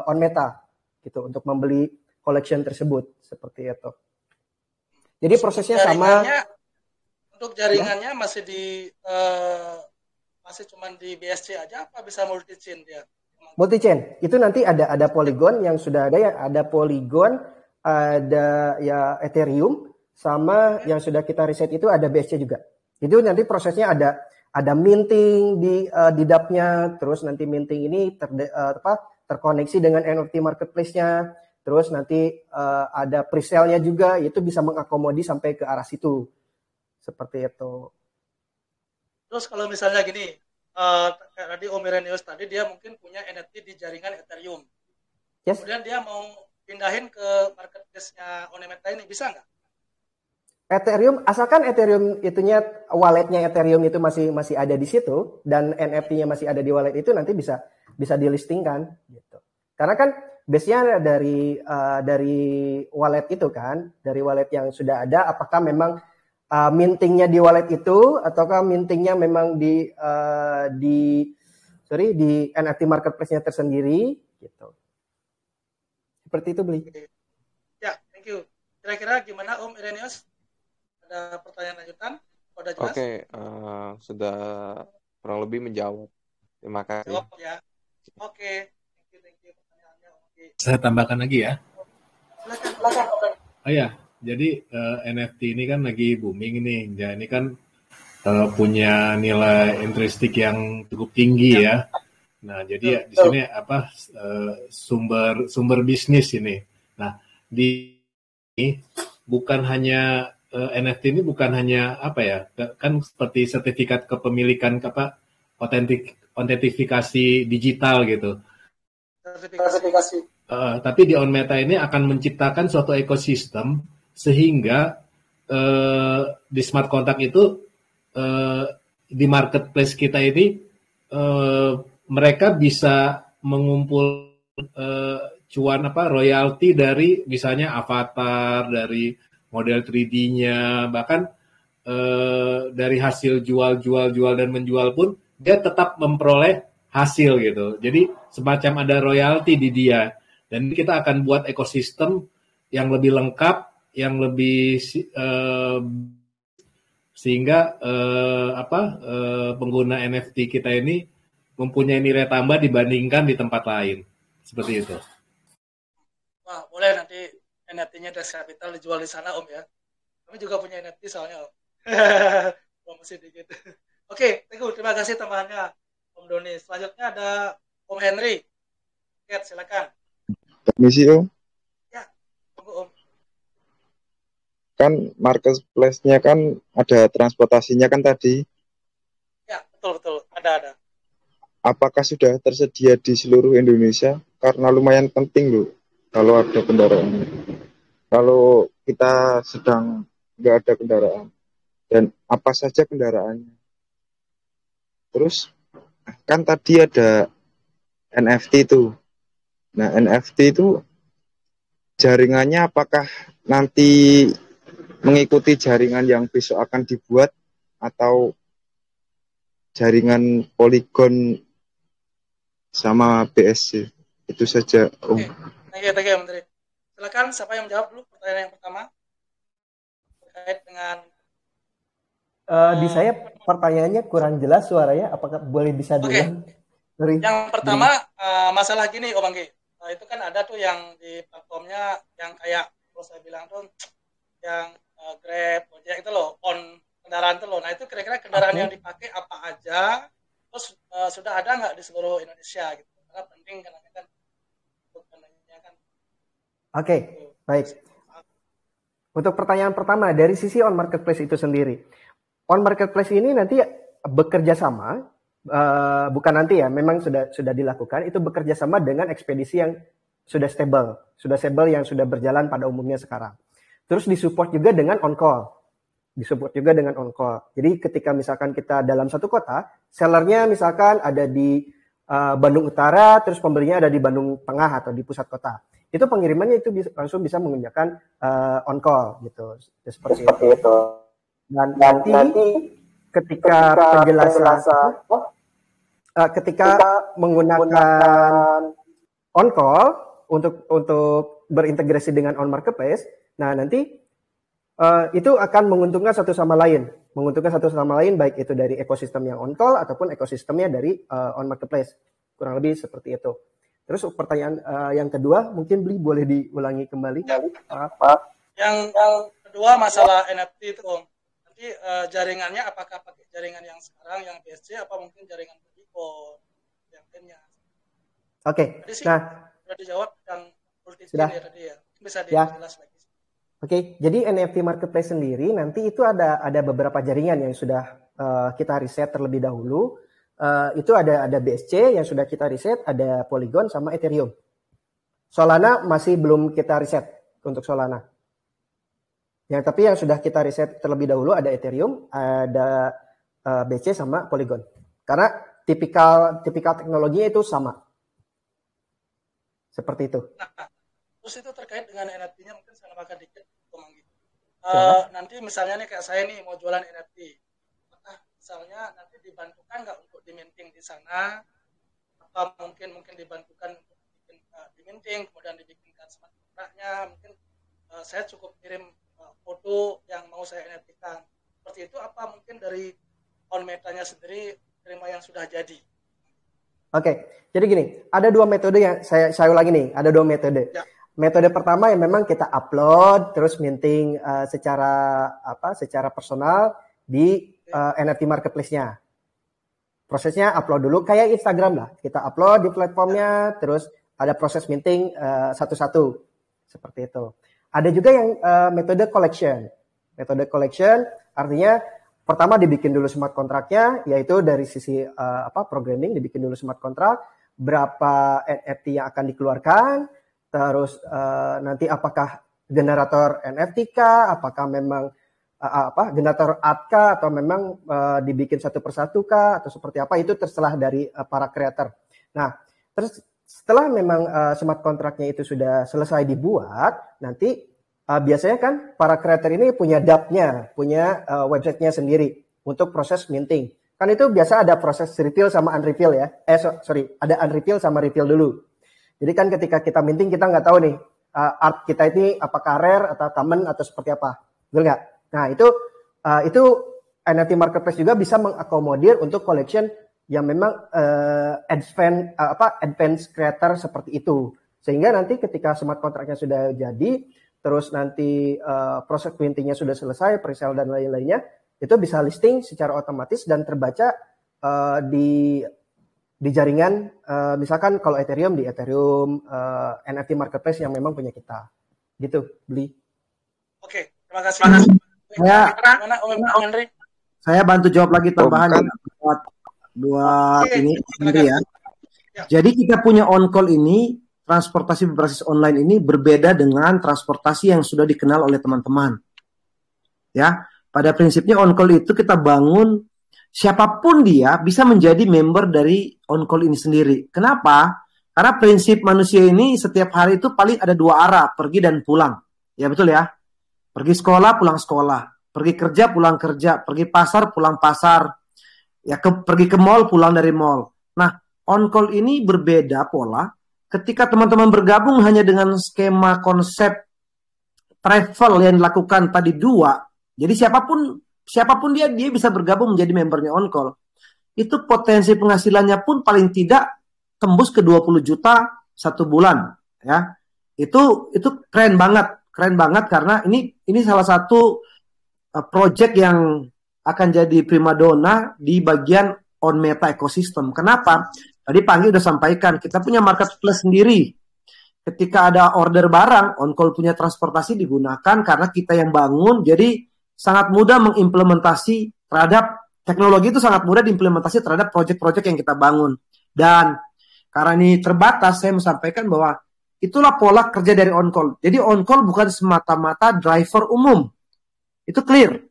on meta gitu untuk membeli collection tersebut. Seperti itu. Jadi prosesnya sama. Untuk jaringannya masih masih cuman di BSC aja apa bisa multi chain dia? Multi chain itu nanti ada Polygon yang sudah ada ya, ada Polygon, ada ya Ethereum, sama yang sudah kita riset itu ada BSC juga. Itu nanti prosesnya ada minting di dApp-nya, terus nanti minting ini terkoneksi dengan NFT marketplace-nya, terus nanti ada presale-nya juga, itu bisa mengakomodir sampai ke arah situ. Seperti itu. Terus kalau misalnya gini, tadi Om Irenius tadi dia mungkin punya NFT di jaringan Ethereum. Yes. Kemudian dia mau pindahin ke marketplace-nya Onemeta ini, bisa nggak? Ethereum, asalkan Ethereum itunya, walletnya Ethereum itu masih ada di situ, dan NFT-nya masih ada di wallet itu, nanti bisa dilistingkan. Gitu. Karena kan base-nya dari wallet itu kan, dari wallet yang sudah ada, apakah memang mintingnya di wallet itu ataukah mintingnya memang di NFT marketplace-nya tersendiri gitu. Seperti itu, Beli. Ya, thank you. Kira-kira gimana Om Irenius? Ada pertanyaan lanjutan? Sudah jelas? Oke, sudah kurang lebih menjawab. Terima kasih. Jawab ya. Oke. Thank you pertanyaannya. Okay. Saya tambahkan lagi ya. Silakan. Oh ya. Jadi NFT ini kan lagi booming nih. Ya, ini kan punya nilai intrinsic yang cukup tinggi ya. Nah, jadi ya, di sini sumber bisnis ini. Nah, bukan hanya NFT ini bukan hanya kan seperti sertifikat kepemilikan autentifikasi digital gitu. Sertifikasi. Tapi di OnMeta ini akan menciptakan suatu ekosistem sehingga di smart contract itu di marketplace kita ini mereka bisa mengumpul royalti dari misalnya avatar, dari model 3D-nya, bahkan dari hasil jual dan menjual pun dia tetap memperoleh hasil gitu. Jadi semacam ada royalti di dia. Dan kita akan buat ekosistem yang lebih lengkap, yang lebih sehingga pengguna NFT kita ini mempunyai nilai tambah dibandingkan di tempat lain. Seperti itu. Wah, boleh nanti NFT-nya Dex Capital dijual di sana Om ya. Kami juga punya NFT soalnya Om. Promosi dikit. Oke, terima kasih tambahannya Om Doni. Selanjutnya ada Om Henry. Ket, silakan. Permisi Om. Ya, tunggu Om. Kan marketplace-nya kan ada transportasinya kan tadi. Ya, betul. Ada. Apakah sudah tersedia di seluruh Indonesia? Karena lumayan penting loh kalau ada kendaraan. Kalau kita sedang nggak ada kendaraan. Dan apa saja kendaraannya. Terus kan tadi ada NFT itu. Nah, NFT itu jaringannya apakah nanti mengikuti jaringan yang besok akan dibuat atau jaringan Polygon sama BSC? Itu saja, Om. Thank you, Menteri. Silakan, siapa yang menjawab dulu pertanyaan yang pertama terkait dengan di saya pertanyaannya kurang jelas suaranya. Apakah boleh bisa diulang? Yang pertama masalah gini, Om Anggi. Itu kan ada tuh yang di platformnya yang kayak kalau saya bilang tuh yang Grab, Gojek itu loh, on kendaraan itu loh. Nah itu kira-kira kendaraan yang dipakai apa aja, terus sudah ada nggak di seluruh Indonesia gitu? Karena penting kan Oke, baik. Untuk pertanyaan pertama dari sisi on marketplace itu sendiri, on marketplace ini nanti bekerja sama, bukan nanti ya, memang sudah dilakukan. Itu bekerja sama dengan ekspedisi yang sudah stable yang sudah berjalan pada umumnya sekarang. Terus disupport juga dengan on call. Jadi ketika misalkan kita dalam satu kota, sellernya misalkan ada di Bandung Utara, terus pembelinya ada di Bandung Tengah atau di pusat kota. Itu pengirimannya itu langsung bisa menggunakan on call gitu. Seperti itu. Dan nanti ketika penjelasan ketika menggunakan on call untuk berintegrasi dengan on marketplace, nah nanti itu akan menguntungkan satu sama lain, baik itu dari ekosistem yang on call ataupun ekosistemnya dari on marketplace. Kurang lebih seperti itu. Terus pertanyaan yang kedua mungkin boleh diulangi kembali. Yang kedua masalah NFT itu Om. Nanti jaringannya apakah pakai jaringan yang sekarang yang BSC apa mungkin jaringan Polygon yang lainnya? Oke. Nah, sudah dijawab yang sudah tadi ya. Bisa dijelas lagi. Oke, jadi NFT marketplace sendiri nanti itu ada beberapa jaringan yang sudah kita riset terlebih dahulu. Itu ada BSC yang sudah kita riset, ada Polygon sama Ethereum. Solana masih belum kita riset untuk Solana. Tapi yang sudah kita riset terlebih dahulu ada Ethereum, ada BSC sama Polygon. Karena tipikal teknologinya itu sama. Seperti itu. Nah, terus itu terkait dengan NFT-nya mungkin saya nambahkan dikit, Om Anggi. Nanti misalnya nih kayak saya nih mau jualan NFT. Misalnya nanti dibantukan nggak untuk diminting di sana, apa mungkin dibantukan untuk diminting, kemudian dibikinkan smart kontraknya, mungkin saya cukup kirim foto yang mau saya NFT-kan. Seperti itu apa mungkin dari on metanya sendiri terima yang sudah jadi? Oke, jadi gini, ada dua metode yang saya ulangi nih, ada dua metode. Ya. Metode pertama yang memang kita upload terus minting secara personal di NFT marketplace-nya. Prosesnya upload dulu kayak Instagram lah. Kita upload di platformnya, terus ada proses minting satu-satu. Seperti itu. Ada juga yang metode collection. Metode collection artinya pertama dibikin dulu smart kontraknya, yaitu dari sisi programming dibikin dulu smart kontrak, berapa NFT yang akan dikeluarkan, terus nanti apakah generator NFT kah, apakah memang generator art kah, atau memang dibikin satu persatu kah, atau seperti apa, itu terserah dari para creator. Nah, terus setelah memang smart kontraknya itu sudah selesai dibuat, nanti biasanya kan para creator ini punya dApp-nya, punya websitenya sendiri untuk proses minting. Kan itu biasa ada proses reveal sama unreveal ya. Ada unreveal sama reveal dulu. Jadi kan ketika kita minting kita nggak tahu nih art kita ini apakah rare atau common atau seperti apa, betul nggak? Nah itu NFT marketplace juga bisa mengakomodir untuk collection yang memang advanced creator seperti itu. Sehingga nanti ketika smart contract-nya sudah jadi, terus nanti proses mintingnya sudah selesai, presale dan lain-lainnya, itu bisa listing secara otomatis dan terbaca di jaringan, misalkan kalau Ethereum di Ethereum NFT marketplace yang memang punya kita, gitu, beli. Oke, terima kasih. Saya bantu jawab lagi tambahan buat ini Henry ya. Jadi kita punya on call ini, transportasi berbasis online ini berbeda dengan transportasi yang sudah dikenal oleh teman-teman. Ya, pada prinsipnya on call itu kita bangun siapapun dia bisa menjadi member dari on call ini sendiri. Kenapa? Karena prinsip manusia ini setiap hari itu paling ada 2 arah, pergi dan pulang. Ya betul ya. Pergi sekolah, pulang sekolah. Pergi kerja, pulang kerja. Pergi pasar, pulang pasar. Ya pergi ke mall, pulang dari mall. Nah, on call ini berbeda pola. Ketika teman-teman bergabung hanya dengan skema konsep travel yang dilakukan tadi 2. Jadi siapapun dia bisa bergabung menjadi membernya on call. Itu potensi penghasilannya pun paling tidak tembus ke 20 juta 1 bulan, ya. Itu keren banget karena ini salah satu project yang akan jadi primadona di bagian on meta ekosistem. Kenapa? Tadi Panggi udah sampaikan, kita punya marketplace sendiri. Ketika ada order barang, on call punya transportasi digunakan karena kita yang bangun, jadi sangat mudah mengimplementasi terhadap teknologi itu sangat mudah diimplementasi terhadap proyek-proyek yang kita bangun. Dan karena ini terbatas, saya mau sampaikan bahwa itulah pola kerja dari on call. Jadi on call bukan semata-mata driver umum. Itu clear.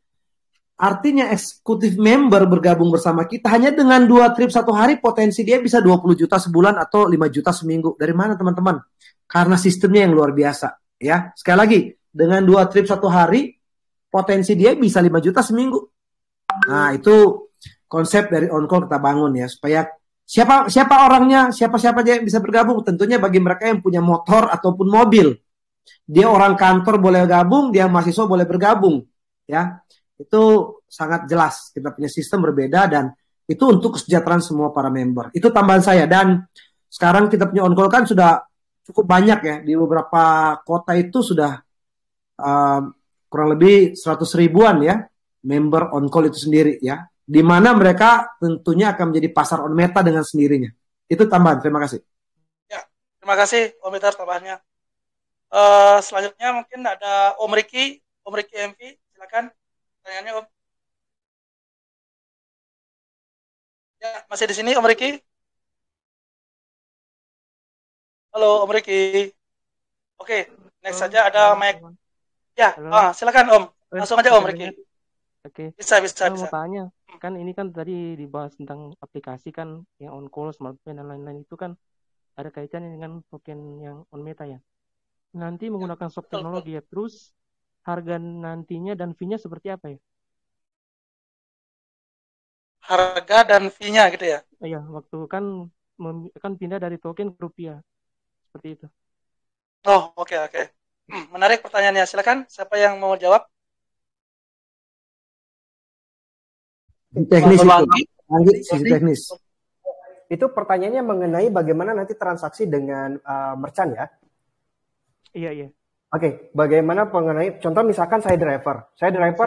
Artinya eksekutif member bergabung bersama kita hanya dengan 2 trip 1 hari potensi dia bisa 20 juta sebulan atau 5 juta seminggu. Dari mana teman-teman? Karena sistemnya yang luar biasa. Ya, sekali lagi dengan 2 trip 1 hari potensi dia bisa 5 juta seminggu. Nah itu konsep dari on call kita bangun ya supaya siapa orangnya, siapa aja yang bisa bergabung. Tentunya bagi mereka yang punya motor ataupun mobil, dia orang kantor boleh gabung, dia mahasiswa boleh bergabung. Ya. Itu sangat jelas, kita punya sistem berbeda dan itu untuk kesejahteraan semua para member. Itu tambahan saya. Dan sekarang kita punya on call kan sudah cukup banyak ya, di beberapa kota itu sudah kurang lebih 100 ribuan ya member on call itu sendiri ya, di mana mereka tentunya akan menjadi pasar on meta dengan sendirinya. Itu tambahan. Terima kasih. Ya, terima kasih Om Peter tambahannya. Selanjutnya mungkin ada Om Riki MV, silakan. Pertanyaannya Om. Ya, masih di sini Om Riki? Halo Om Riki. Oke, next saja ada Mike. Ya, silakan Om. Langsung aja Om Riki. Oke. Bisa. Mau tanya, kan ini kan tadi dibahas tentang aplikasi kan yang on call, smartphone dan lain-lain itu kan ada kaitannya dengan token yang on meta ya. Nanti menggunakan soft teknologi ya, terus harga nantinya dan fee-nya seperti apa ya? Harga dan fee-nya gitu ya? Iya, waktu kan pindah dari token ke rupiah. Seperti itu. Oh, oke. Menarik pertanyaannya. Silakan, siapa yang mau jawab? Teknis sisi teknis. Itu pertanyaannya mengenai bagaimana nanti transaksi dengan merchant ya? Iya. Oke, bagaimana mengenai contoh misalkan saya driver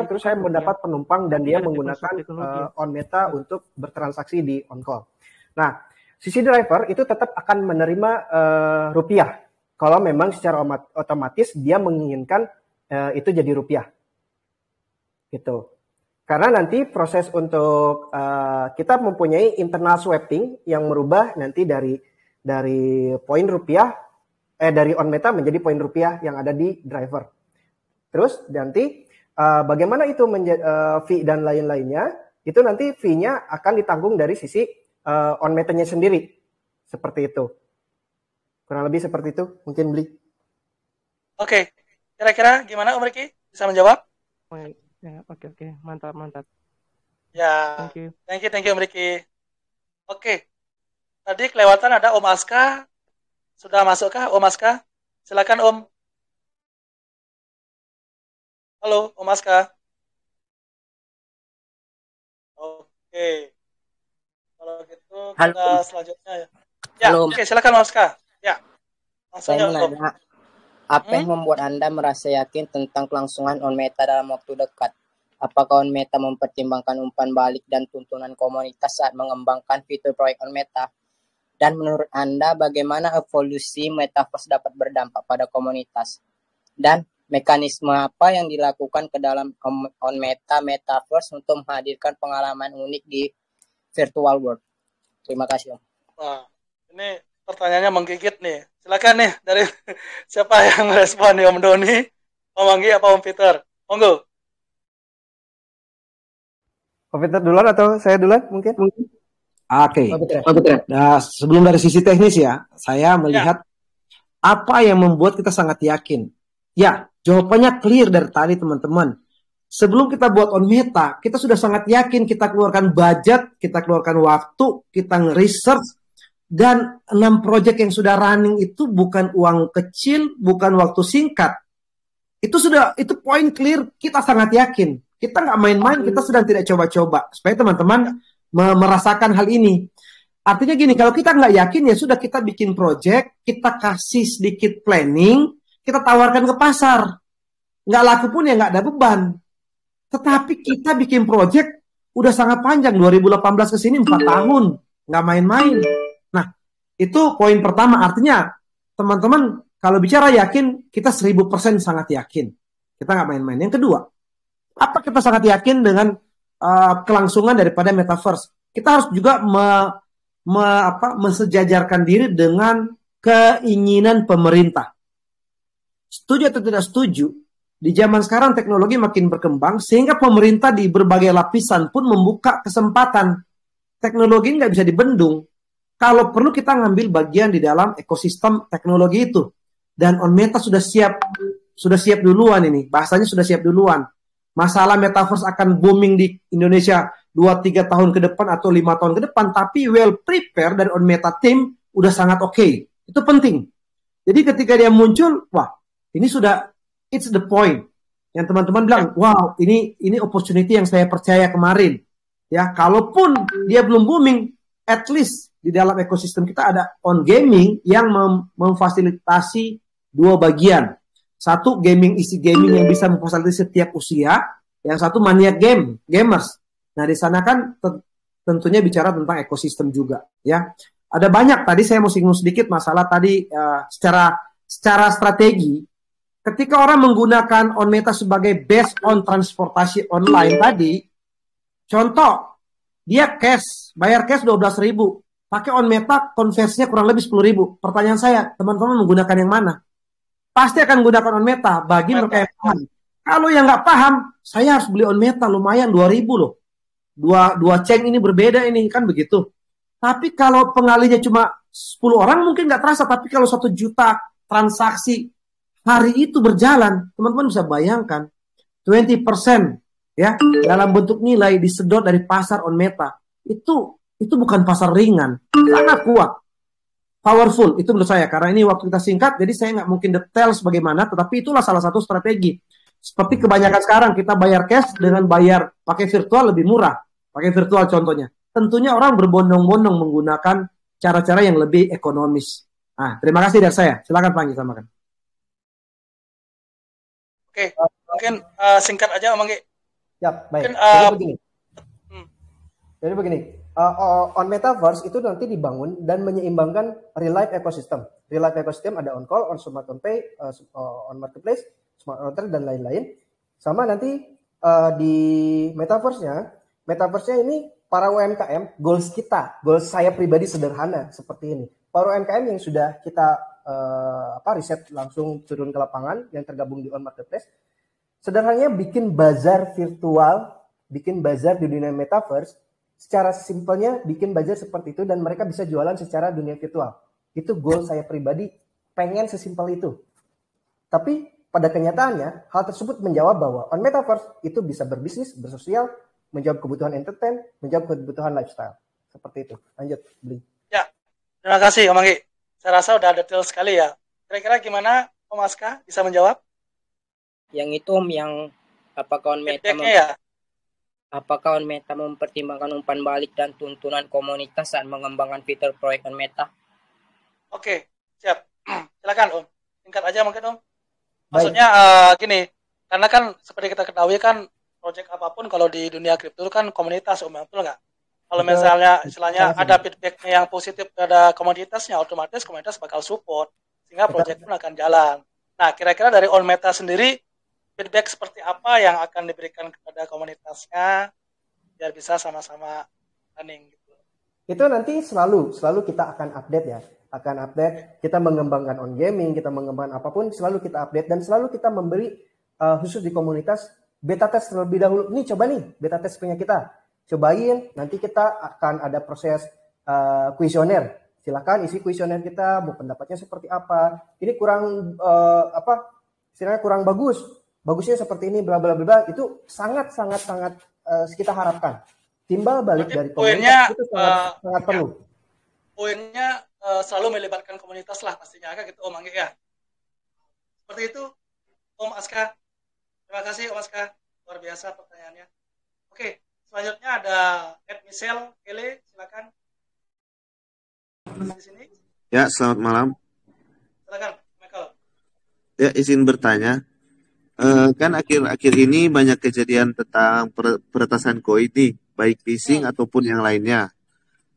terus saya mendapat penumpang dan dia menggunakan on meta untuk bertransaksi di on call. Nah, sisi driver itu tetap akan menerima rupiah kalau memang secara otomatis dia menginginkan itu jadi rupiah. Gitu. Karena nanti proses untuk kita mempunyai internal swapping yang merubah nanti dari poin rupiah dari on meta menjadi poin rupiah yang ada di driver. Terus nanti bagaimana itu fee dan lain-lainnya, itu nanti fee-nya akan ditanggung dari sisi on metanya sendiri. Seperti itu. Kurang lebih seperti itu, mungkin beli. Oke. Kira-kira gimana Om Riki? Bisa menjawab? Oh, ya, oke, mantap. Ya, Thank you. thank you Om Riki. Oke, tadi kelewatan ada Om Aska. Sudah masukkah Om Aska? Silakan Om. Halo Om Aska. Oke. Kalau gitu Halo. kita selanjutnya ya. Ya, Halo. oke, silakan Om Aska. Ya. Langsung Saya jawab Om. menanya, apa yang membuat Anda merasa yakin tentang kelangsungan on meta dalam waktu dekat? Apakah on meta mempertimbangkan umpan balik dan tuntunan komunitas saat mengembangkan fitur proyek on meta? Dan menurut Anda, bagaimana evolusi metaverse dapat berdampak pada komunitas? Dan mekanisme apa yang dilakukan ke dalam on meta metaverse untuk menghadirkan pengalaman unik di virtual world? Terima kasih Om. Wah, ini pertanyaannya menggigit nih. Silakan nih dari siapa yang respon nih, Om Doni, Om Anggi, apa Om Peter? Monggo. Om Peter duluan atau saya duluan mungkin? Oke. Nah, sebelum dari sisi teknis ya, saya melihat apa yang membuat kita sangat yakin. Ya, jawabannya clear dari tadi teman-teman. Sebelum kita buat on meta, kita sudah sangat yakin kita keluarkan budget, kita keluarkan waktu, kita nge-research, dan 6 project yang sudah running itu bukan uang kecil, bukan waktu singkat. Itu poin clear, kita sangat yakin. Kita nggak main-main, kita sedang tidak coba-coba. Supaya teman-teman merasakan hal ini. Artinya gini, kalau kita nggak yakin ya sudah kita bikin project, kita kasih sedikit planning, kita tawarkan ke pasar. Nggak laku pun ya nggak ada beban. Tetapi kita bikin project udah sangat panjang, 2018 ke sini 4 tahun, nggak main-main. Nah, itu poin pertama. Artinya teman-teman kalau bicara yakin, kita 1000% sangat yakin. Kita nggak main-main. Yang kedua, apa kita sangat yakin dengan kelangsungan daripada metaverse? Kita harus juga mensejajarkan diri dengan keinginan pemerintah. Setuju atau tidak setuju? Di zaman sekarang teknologi makin berkembang sehingga pemerintah di berbagai lapisan pun membuka kesempatan. Teknologi nggak bisa dibendung. Kalau perlu kita ngambil bagian di dalam ekosistem teknologi itu. Dan on meta sudah siap duluan ini. Bahasanya sudah siap duluan. Masalah metaverse akan booming di Indonesia 2-3 tahun ke depan atau 5 tahun ke depan, tapi well prepared dari on meta team udah sangat oke. Itu penting. Jadi ketika dia muncul, wah, ini sudah it's the point. Yang teman-teman bilang, wow, ini opportunity yang saya percaya kemarin. Ya, kalaupun dia belum booming, at least di dalam ekosistem kita ada on gaming yang memfasilitasi 2 bagian. Satu isi gaming yang bisa memfasilitasi setiap usia, yang satu maniak gamers. Nah, di sana kan tentunya bicara tentang ekosistem juga, ya. Ada banyak tadi saya mau singgung sedikit masalah tadi secara strategi. Ketika orang menggunakan on meta sebagai based on transportasi online tadi, contoh dia bayar cash 12.000, pakai on meta konversinya kurang lebih 10.000. Pertanyaan saya, teman-teman menggunakan yang mana? Pasti akan menggunakan on meta bagi mereka yang paham. Kalau yang nggak paham, saya harus beli on meta lumayan 2.000 loh. Dua ceng ini berbeda ini kan begitu. Tapi kalau pengalinya cuma 10 orang mungkin nggak terasa. Tapi kalau 1 juta transaksi hari itu berjalan, teman-teman bisa bayangkan 20% ya dalam bentuk nilai disedot dari pasar on meta. Itu bukan pasar ringan, sangat kuat. Powerful, itu menurut saya. Karena ini waktu kita singkat, jadi saya nggak mungkin detail sebagaimana, tetapi itulah salah satu strategi. Seperti kebanyakan sekarang, kita bayar cash dengan bayar pakai virtual lebih murah. Pakai virtual contohnya. Tentunya orang berbondong-bondong menggunakan cara-cara yang lebih ekonomis. Nah, terima kasih dari saya. Silakan Pak Anggi, samakan. Oke, mungkin singkat aja Om Anggi. Ya, baik. Jadi begini. On metaverse itu nanti dibangun dan menyeimbangkan real life ecosystem. Real life ecosystem ada on call, on smart on pay, on marketplace, smart order dan lain-lain. Sama nanti di metaverse-nya ini para UMKM, goals saya pribadi sederhana seperti ini. Para UMKM yang sudah kita riset langsung turun ke lapangan yang tergabung di on marketplace, sederhananya bikin bazar virtual, bikin bazar di dunia metaverse. Secara simpelnya bikin bazar seperti itu dan mereka bisa jualan secara dunia virtual. Itu goal saya pribadi, pengen sesimpel itu. Tapi pada kenyataannya hal tersebut menjawab bahwa on metaverse itu bisa berbisnis, bersosial, menjawab kebutuhan entertain, menjawab kebutuhan lifestyle. Seperti itu. Lanjut, Bli. Ya, terima kasih Om Anggi. Saya rasa udah detail sekali ya. Kira-kira gimana Om Aska bisa menjawab? Yang itu Om, yang apakah on meta apakah on meta mempertimbangkan umpan balik dan tuntunan komunitas saat mengembangkan fitur proyek on meta? Oke, siap. Silakan Om. Singkat aja mungkin Om. Maksudnya gini, karena kan seperti kita ketahui kan proyek apapun kalau di dunia kripto itu kan komunitas Om, betul nggak? Kalau misalnya istilahnya ada feedbacknya yang positif pada komunitasnya, otomatis komunitas bakal support sehingga proyek pun akan jalan. Nah, kira-kira dari on meta sendiri feedback seperti apa yang akan diberikan kepada komunitasnya biar bisa sama-sama running gitu. Itu nanti selalu kita akan update ya. Akan update, kita mengembangkan on gaming, kita mengembangkan apapun, selalu kita update dan selalu kita memberi khusus di komunitas beta test terlebih dahulu. Nih coba nih beta test punya kita. Cobain, nanti kita akan ada proses kuesioner. Silakan isi kuesioner kita, mau pendapatnya seperti apa. Ini kurang istilahnya kurang bagus. Bagusnya seperti ini, bla bla bla. Itu sangat kita harapkan. Timbal balik dari komunitas itu sangat perlu. Poinnya selalu melibatkan komunitas lah pastinya kan gitu Om Anggi ya. Seperti itu Om Aska. Terima kasih Om Aska. Luar biasa pertanyaannya. Oke, selanjutnya ada Ed Michelle Kele, silakan. Di sini. Ya, selamat malam. Silakan, Michael. Ya, izin bertanya. Kan akhir-akhir ini banyak kejadian tentang peretasan koin nih, baik phishing ataupun yang lainnya.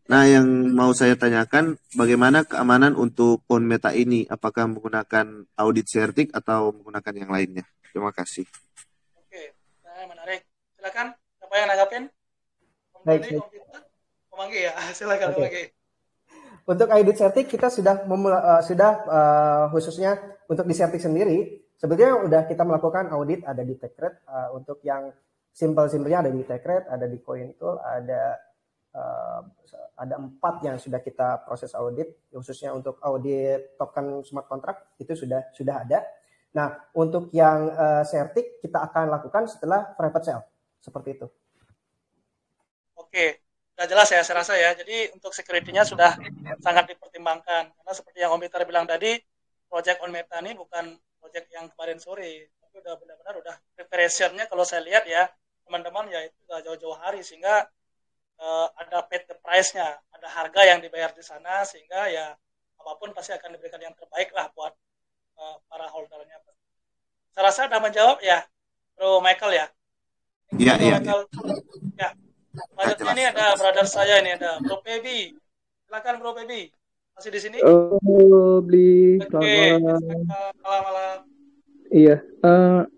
Nah, yang mau saya tanyakan, bagaimana keamanan untuk on meta ini? Apakah menggunakan audit certik atau menggunakan yang lainnya? Terima kasih. Oke, menarik. Silakan, siapa yang nanggapin? Baik. Om Anggi ya, silakan Om Anggi. Untuk audit certik kita sudah khususnya untuk di certik sendiri. Sebetulnya udah kita melakukan audit, ada di Techrate, untuk yang simpelnya ada di Techrate, ada di CoinTool, ada 4 yang sudah kita proses audit, khususnya untuk audit token smart contract itu sudah ada. Nah, untuk yang certik kita akan lakukan setelah private sale, seperti itu. Oke, sudah jelas ya saya rasa ya. Jadi untuk security-nya sudah sangat dipertimbangkan. Karena seperti yang Om Peter bilang tadi, project on meta ini bukan project yang kemarin sore, tapi udah benar-benar udah preparation-nya kalau saya lihat ya teman-teman ya itu udah jauh-jauh hari sehingga ada paid the price-nya, ada harga yang dibayar di sana sehingga ya apapun pasti akan diberikan yang terbaik lah buat para holdernya. Saya rasa udah menjawab ya, Bro Michael ya. Iya. Ya. Selanjutnya ini ada brother saya ini ada Bro Pebi. Silakan Bro Pebi. Masih di sini? Bli, Oke, malam. Iya,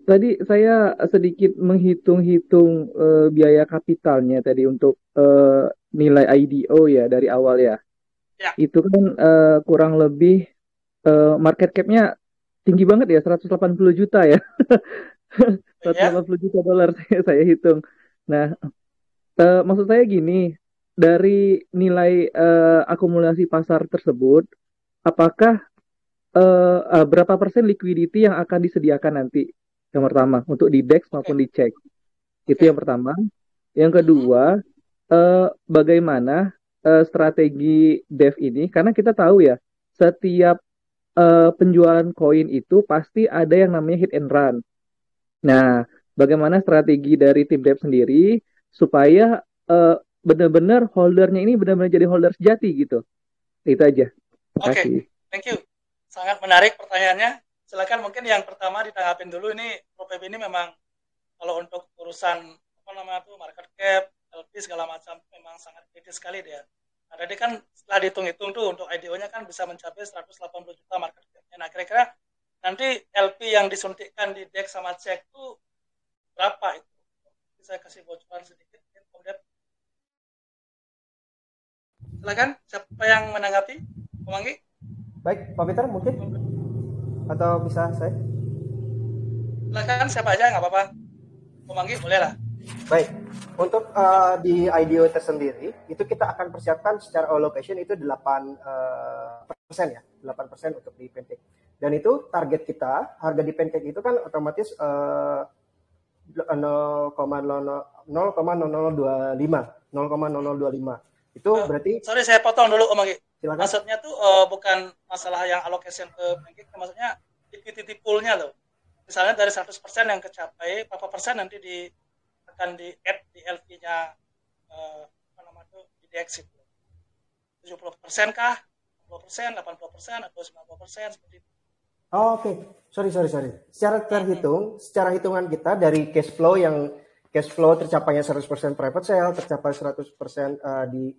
tadi saya sedikit menghitung-hitung biaya kapitalnya tadi untuk nilai IDO ya dari awal ya. Itu kan kurang lebih market cap-nya tinggi banget ya, 180 juta ya. 180 juta dolar saya hitung. Nah, maksud saya gini, dari nilai akumulasi pasar tersebut, apakah berapa persen liquidity yang akan disediakan nanti? Yang pertama, untuk di DEX maupun di CEX. Itu yang pertama. Yang kedua, bagaimana strategi DEV ini? Karena kita tahu ya, setiap penjualan koin itu pasti ada yang namanya hit and run. Nah, bagaimana strategi dari tim DEV sendiri supaya benar-benar holdernya ini benar-benar jadi holder sejati gitu. Itu aja. Oke, thank you. Sangat menarik pertanyaannya. Silakan mungkin yang pertama ditanggapin dulu ini Prof ini memang kalau untuk urusan market cap, LP segala macam memang sangat kritis sekali dia. Nah, tadi kan setelah dihitung-hitung tuh untuk IDO-nya kan bisa mencapai 180 juta market cap-nya. Nah, kira-kira nanti LP yang disuntikkan di DEX sama CEX itu berapa itu? Saya kasih bocoran sedikit. Silakan, siapa yang menanggapi? Om Anggi? Baik, Pak Peter mungkin? Atau bisa saya? Silakan, siapa aja, nggak apa-apa. Om Anggi, boleh lah. Baik, untuk di IDO tersendiri, itu kita akan persiapkan secara allocation itu 8% ya, 8% untuk di Pentik. Dan itu target kita, harga di Pancake itu kan otomatis 0,0025. Itu berarti Sorry saya potong dulu Om Anggi. Silakan. Maksudnya tuh bukan masalah yang allocation ke Pancake, maksudnya liquidity pool-nya loh. Misalnya dari 100% yang kecapai, berapa persen nanti akan di add di LP-nya di exit. 70% kah? 60%, 80%, atau 90% seperti itu. Oh, oke. Sorry. Secara hitungan kita dari cash flow tercapainya 100% private sale, tercapai 100% di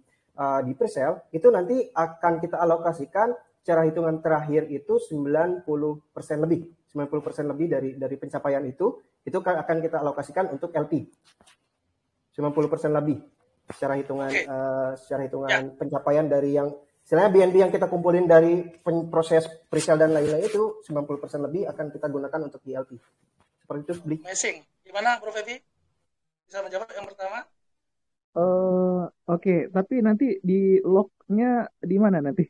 pre-sale, itu nanti akan kita alokasikan secara hitungan terakhir itu 90% lebih. 90% lebih dari pencapaian itu akan kita alokasikan untuk LP. 90% lebih secara hitungan pencapaian dari yang istilahnya BNB yang kita kumpulin dari proses pre-sale dan lain-lain itu 90% lebih akan kita gunakan untuk di LP. Seperti itu, Bli. Amazing. Gimana, Bro Febi? Bisa menjawab yang pertama? Oke, tapi nanti di lock-nya di mana nanti?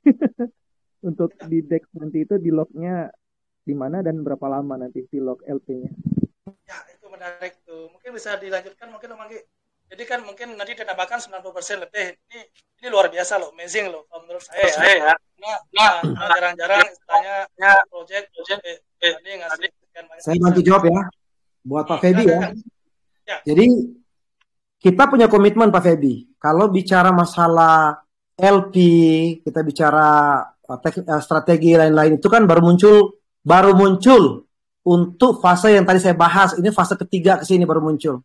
Untuk di Dex nanti itu di lock-nya di mana dan berapa lama nanti di lock LP-nya? Ya, itu menarik tuh. Mungkin bisa dilanjutkan mungkin Om Anggi. Jadi kan mungkin nanti ditambahkan 90% lebih. Ini luar biasa loh, amazing loh kalau menurut saya ya. Nah, jarang-jarang istilahnya project ini ngasih sekian banyak. Saya bantu jawab ya buat Pak Febi ya. Jadi kita punya komitmen Pak Febi. Kalau bicara masalah LP, kita bicara strategi lain-lain itu kan baru muncul untuk fase yang tadi saya bahas. Ini fase ketiga ke sini baru muncul.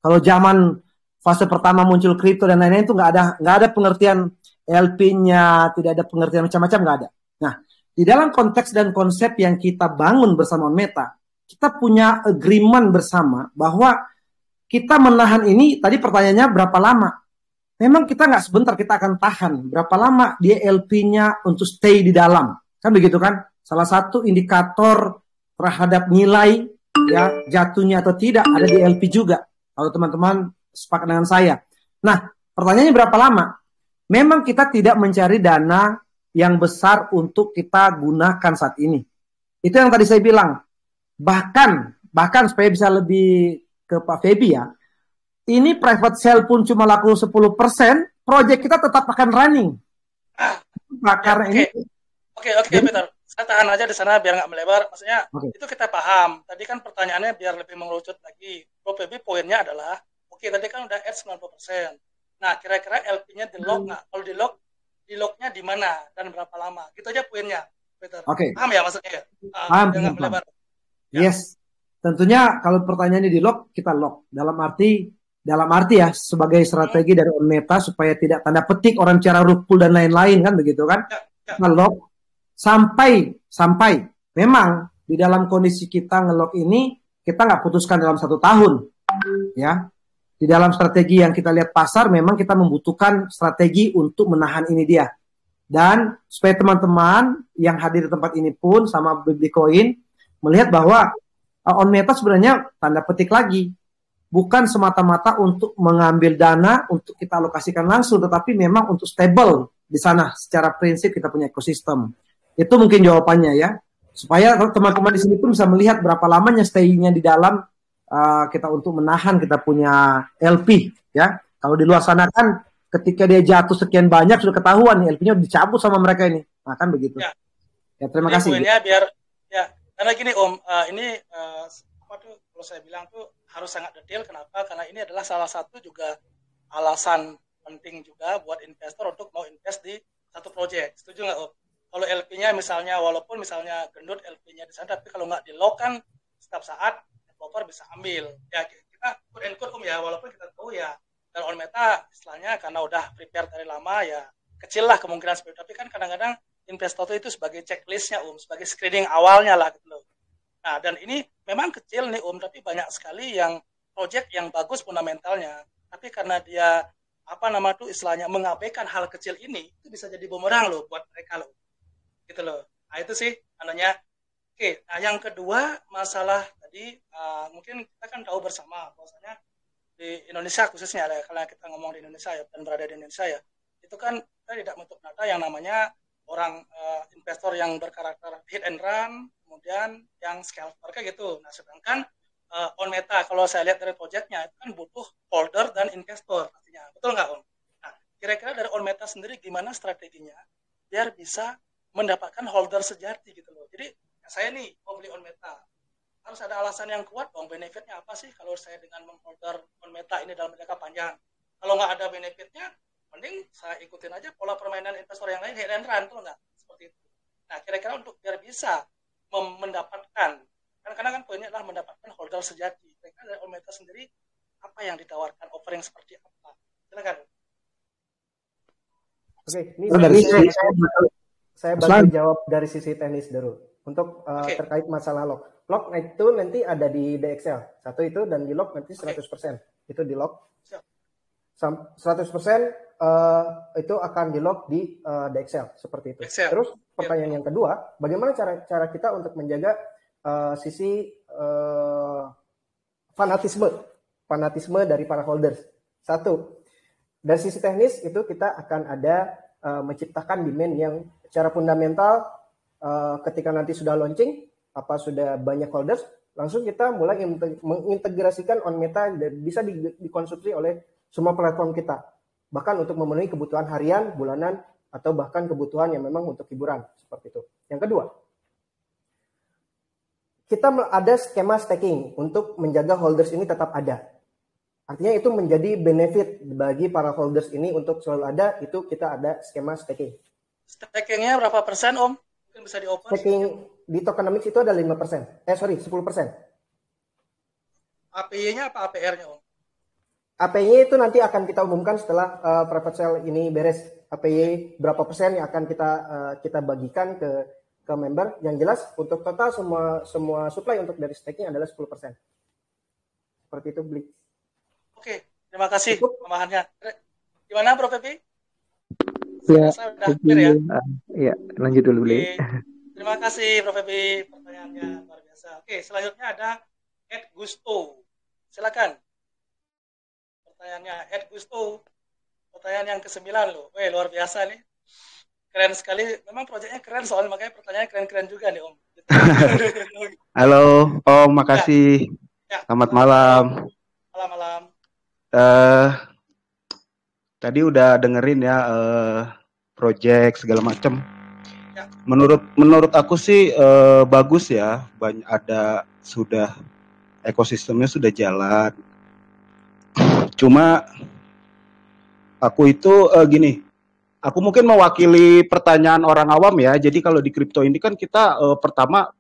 Kalau zaman fase pertama muncul kripto dan lain-lain itu nggak ada pengertian LP-nya, tidak ada pengertian macam-macam, nggak ada. Nah, di dalam konteks dan konsep yang kita bangun bersama Meta, kita punya agreement bersama bahwa kita menahan ini. Tadi pertanyaannya berapa lama? Memang kita nggak sebentar, kita akan tahan. Berapa lama dia LP-nya untuk stay di dalam? Kan begitu kan? Salah satu indikator terhadap nilai ya jatuhnya atau tidak ada di LP juga. Kalau teman-teman sepakat dengan saya. Nah, pertanyaannya berapa lama? Memang kita tidak mencari dana yang besar untuk kita gunakan saat ini. Itu yang tadi saya bilang. Bahkan supaya bisa lebih ke Pak Febi ya. Ini private sale pun cuma laku 10%, project kita tetap akan running. Karena ini. Oke, Peter. Saya tahan aja di sana biar nggak melebar. Maksudnya itu kita paham. Tadi kan pertanyaannya biar lebih mengerucut lagi. Bro Febi poinnya adalah oke, tadi kan udah add 90%. Nah, kira-kira LP-nya di lock nggak? Kalau di lock-nya di mana dan berapa lama? Gitu aja poinnya, Peter. Oke. Paham ya maksudnya? Paham. Yes. Tentunya kalau pertanyaannya di lock, kita lock. Dalam arti ya sebagai strategi dari On Meta supaya tidak tanda petik orang cara rug pull dan lain-lain kan begitu kan? Kita lock sampai memang di dalam kondisi kita ngelock ini kita nggak putuskan dalam 1 tahun, ya. Di dalam strategi yang kita lihat pasar, memang kita membutuhkan strategi untuk menahan ini dia. Dan supaya teman-teman yang hadir di tempat ini pun sama Bitcoin melihat bahwa On Meta sebenarnya tanda petik lagi bukan semata-mata untuk mengambil dana untuk kita alokasikan langsung, tetapi memang untuk stable di sana. Secara prinsip kita punya ekosistem. Itu mungkin jawabannya ya. Supaya teman-teman di sini pun bisa melihat berapa lamanya stay-nya di dalam kita untuk menahan kita punya LP ya. Kalau di luar sana kan ketika dia jatuh sekian banyak sudah ketahuan nih LP-nya dicabut sama mereka ini. Nah, kan begitu. Ya, terima kasih. Poinnya biar ya karena gini Om, ini kalau saya bilang tuh harus sangat detail. Kenapa? Karena ini adalah salah satu juga alasan penting juga buat investor untuk mau invest di satu project. Setuju nggak Om? Kalau LP-nya misalnya walaupun misalnya gendut LP-nya di sana, tapi kalau nggak di lock kan setiap saat developer bisa ambil. Ya kita quote and quote Om ya, walaupun kita tahu ya dan On Meta istilahnya karena udah prepare dari lama ya kecil lah kemungkinan seperti itu. Tapi kan kadang-kadang investor itu sebagai checklistnya sebagai screening awalnya lah gitu loh. Nah dan ini memang kecil nih tapi banyak sekali yang project yang bagus fundamentalnya. Tapi karena dia istilahnya mengabaikan hal kecil ini, itu bisa jadi bumerang loh buat mereka loh. Gitu loh. Nah itu sih ananya. Oke, nah yang kedua masalah tadi mungkin kita kan tahu bersama bahwasanya di Indonesia khususnya ya, kalau kita ngomong di Indonesia ya dan berada di Indonesia ya, itu kan kita tidak menutup mata yang namanya orang investor yang berkarakter hit and run, kemudian yang scalper kayak gitu. Nah, sedangkan on Meta kalau saya lihat dari proyeknya itu kan butuh holder dan investor artinya. Betul nggak Om? Nah, kira-kira dari on Meta sendiri gimana strateginya biar bisa mendapatkan holder sejati gitu loh. Jadi saya nih mau beli on Meta, harus ada alasan yang kuat dong. Benefitnya apa sih kalau saya dengan mengholder on Meta ini dalam jangka panjang? Kalau nggak ada benefitnya, mending saya ikutin aja pola permainan investor yang lain hit and run, tuh nggak? Seperti itu. Nah, kira-kira untuk biar bisa mendapatkan, karena kan poinnya adalah mendapatkan holder sejati. Kira-kira dari on Meta sendiri apa yang ditawarkan, offering seperti apa? Silakan. Oke, ini saya bantu jawab dari sisi teknis dulu. Untuk terkait masalah lock. Lock itu nanti ada di DXL. Satu itu dan di lock nanti 100%. Itu di lock. 100% itu akan di lock di DXL seperti itu. Terus pertanyaan yang kedua, bagaimana cara kita untuk menjaga sisi fanatisme dari para holders? Satu, dari sisi teknis itu kita akan ada menciptakan demand yang secara fundamental ketika nanti sudah launching, sudah banyak holders, langsung kita mulai mengintegrasikan on Meta dan bisa dikonsumsi oleh semua platform kita. Bahkan untuk memenuhi kebutuhan harian, bulanan, atau bahkan kebutuhan yang memang untuk hiburan. Seperti itu. Yang kedua, kita ada skema staking untuk menjaga holders ini tetap ada. Artinya itu menjadi benefit bagi para holders ini untuk selalu ada, itu kita ada skema staking. Stakingnya berapa persen Om? Mungkin bisa di-open. Staking di tokenomics itu ada 5%. 10%. APY-nya apa APR-nya Om? APY itu nanti akan kita umumkan setelah private sale ini beres. APY berapa persen yang akan kita bagikan ke member. Yang jelas untuk total semua supply untuk dari staking adalah 10%. Seperti itu, Bli. Oke, terima kasih pemahamannya. Gimana Prof. Epi? Ya, Sudah clear ya? Ya, lanjut dulu, Bli. Terima kasih Prof. Epi, pertanyaannya luar biasa. Oke, selanjutnya ada Ed Gusto. Silakan. Pertanyaannya Ed Gusto. Pertanyaan yang ke-9 loh. Weh, luar biasa nih. Keren sekali. Memang proyeknya keren soalnya, makanya pertanyaannya keren-keren juga nih Om. Halo Om, makasih. Ya. Selamat malam. Malam-malam. Tadi udah dengerin ya project segala macam. Ya. Menurut aku sih bagus ya, sudah ekosistemnya sudah jalan. Cuma aku itu gini, aku mungkin mewakili pertanyaan orang awam ya. Jadi kalau di kripto ini kan kita pertama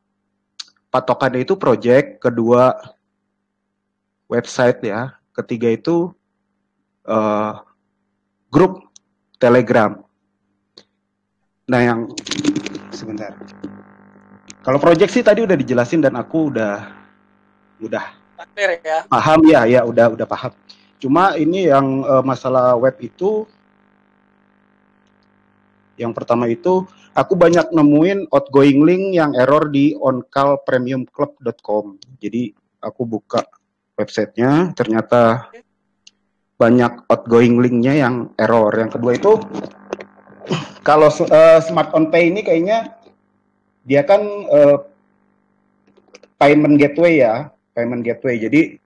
patokannya itu project, kedua website ya, ketiga itu grup Telegram. Nah yang sebentar, kalau project sih tadi udah dijelasin dan aku udah clear ya. paham ya udah paham. Cuma ini yang masalah web itu, yang pertama itu aku banyak nemuin outgoing link yang error di oncalpremiumclub.com. Jadi aku buka websitenya, ternyata banyak outgoing linknya yang error. Yang kedua itu kalau Smart on Pay ini kayaknya dia kan payment gateway ya, payment gateway. Jadi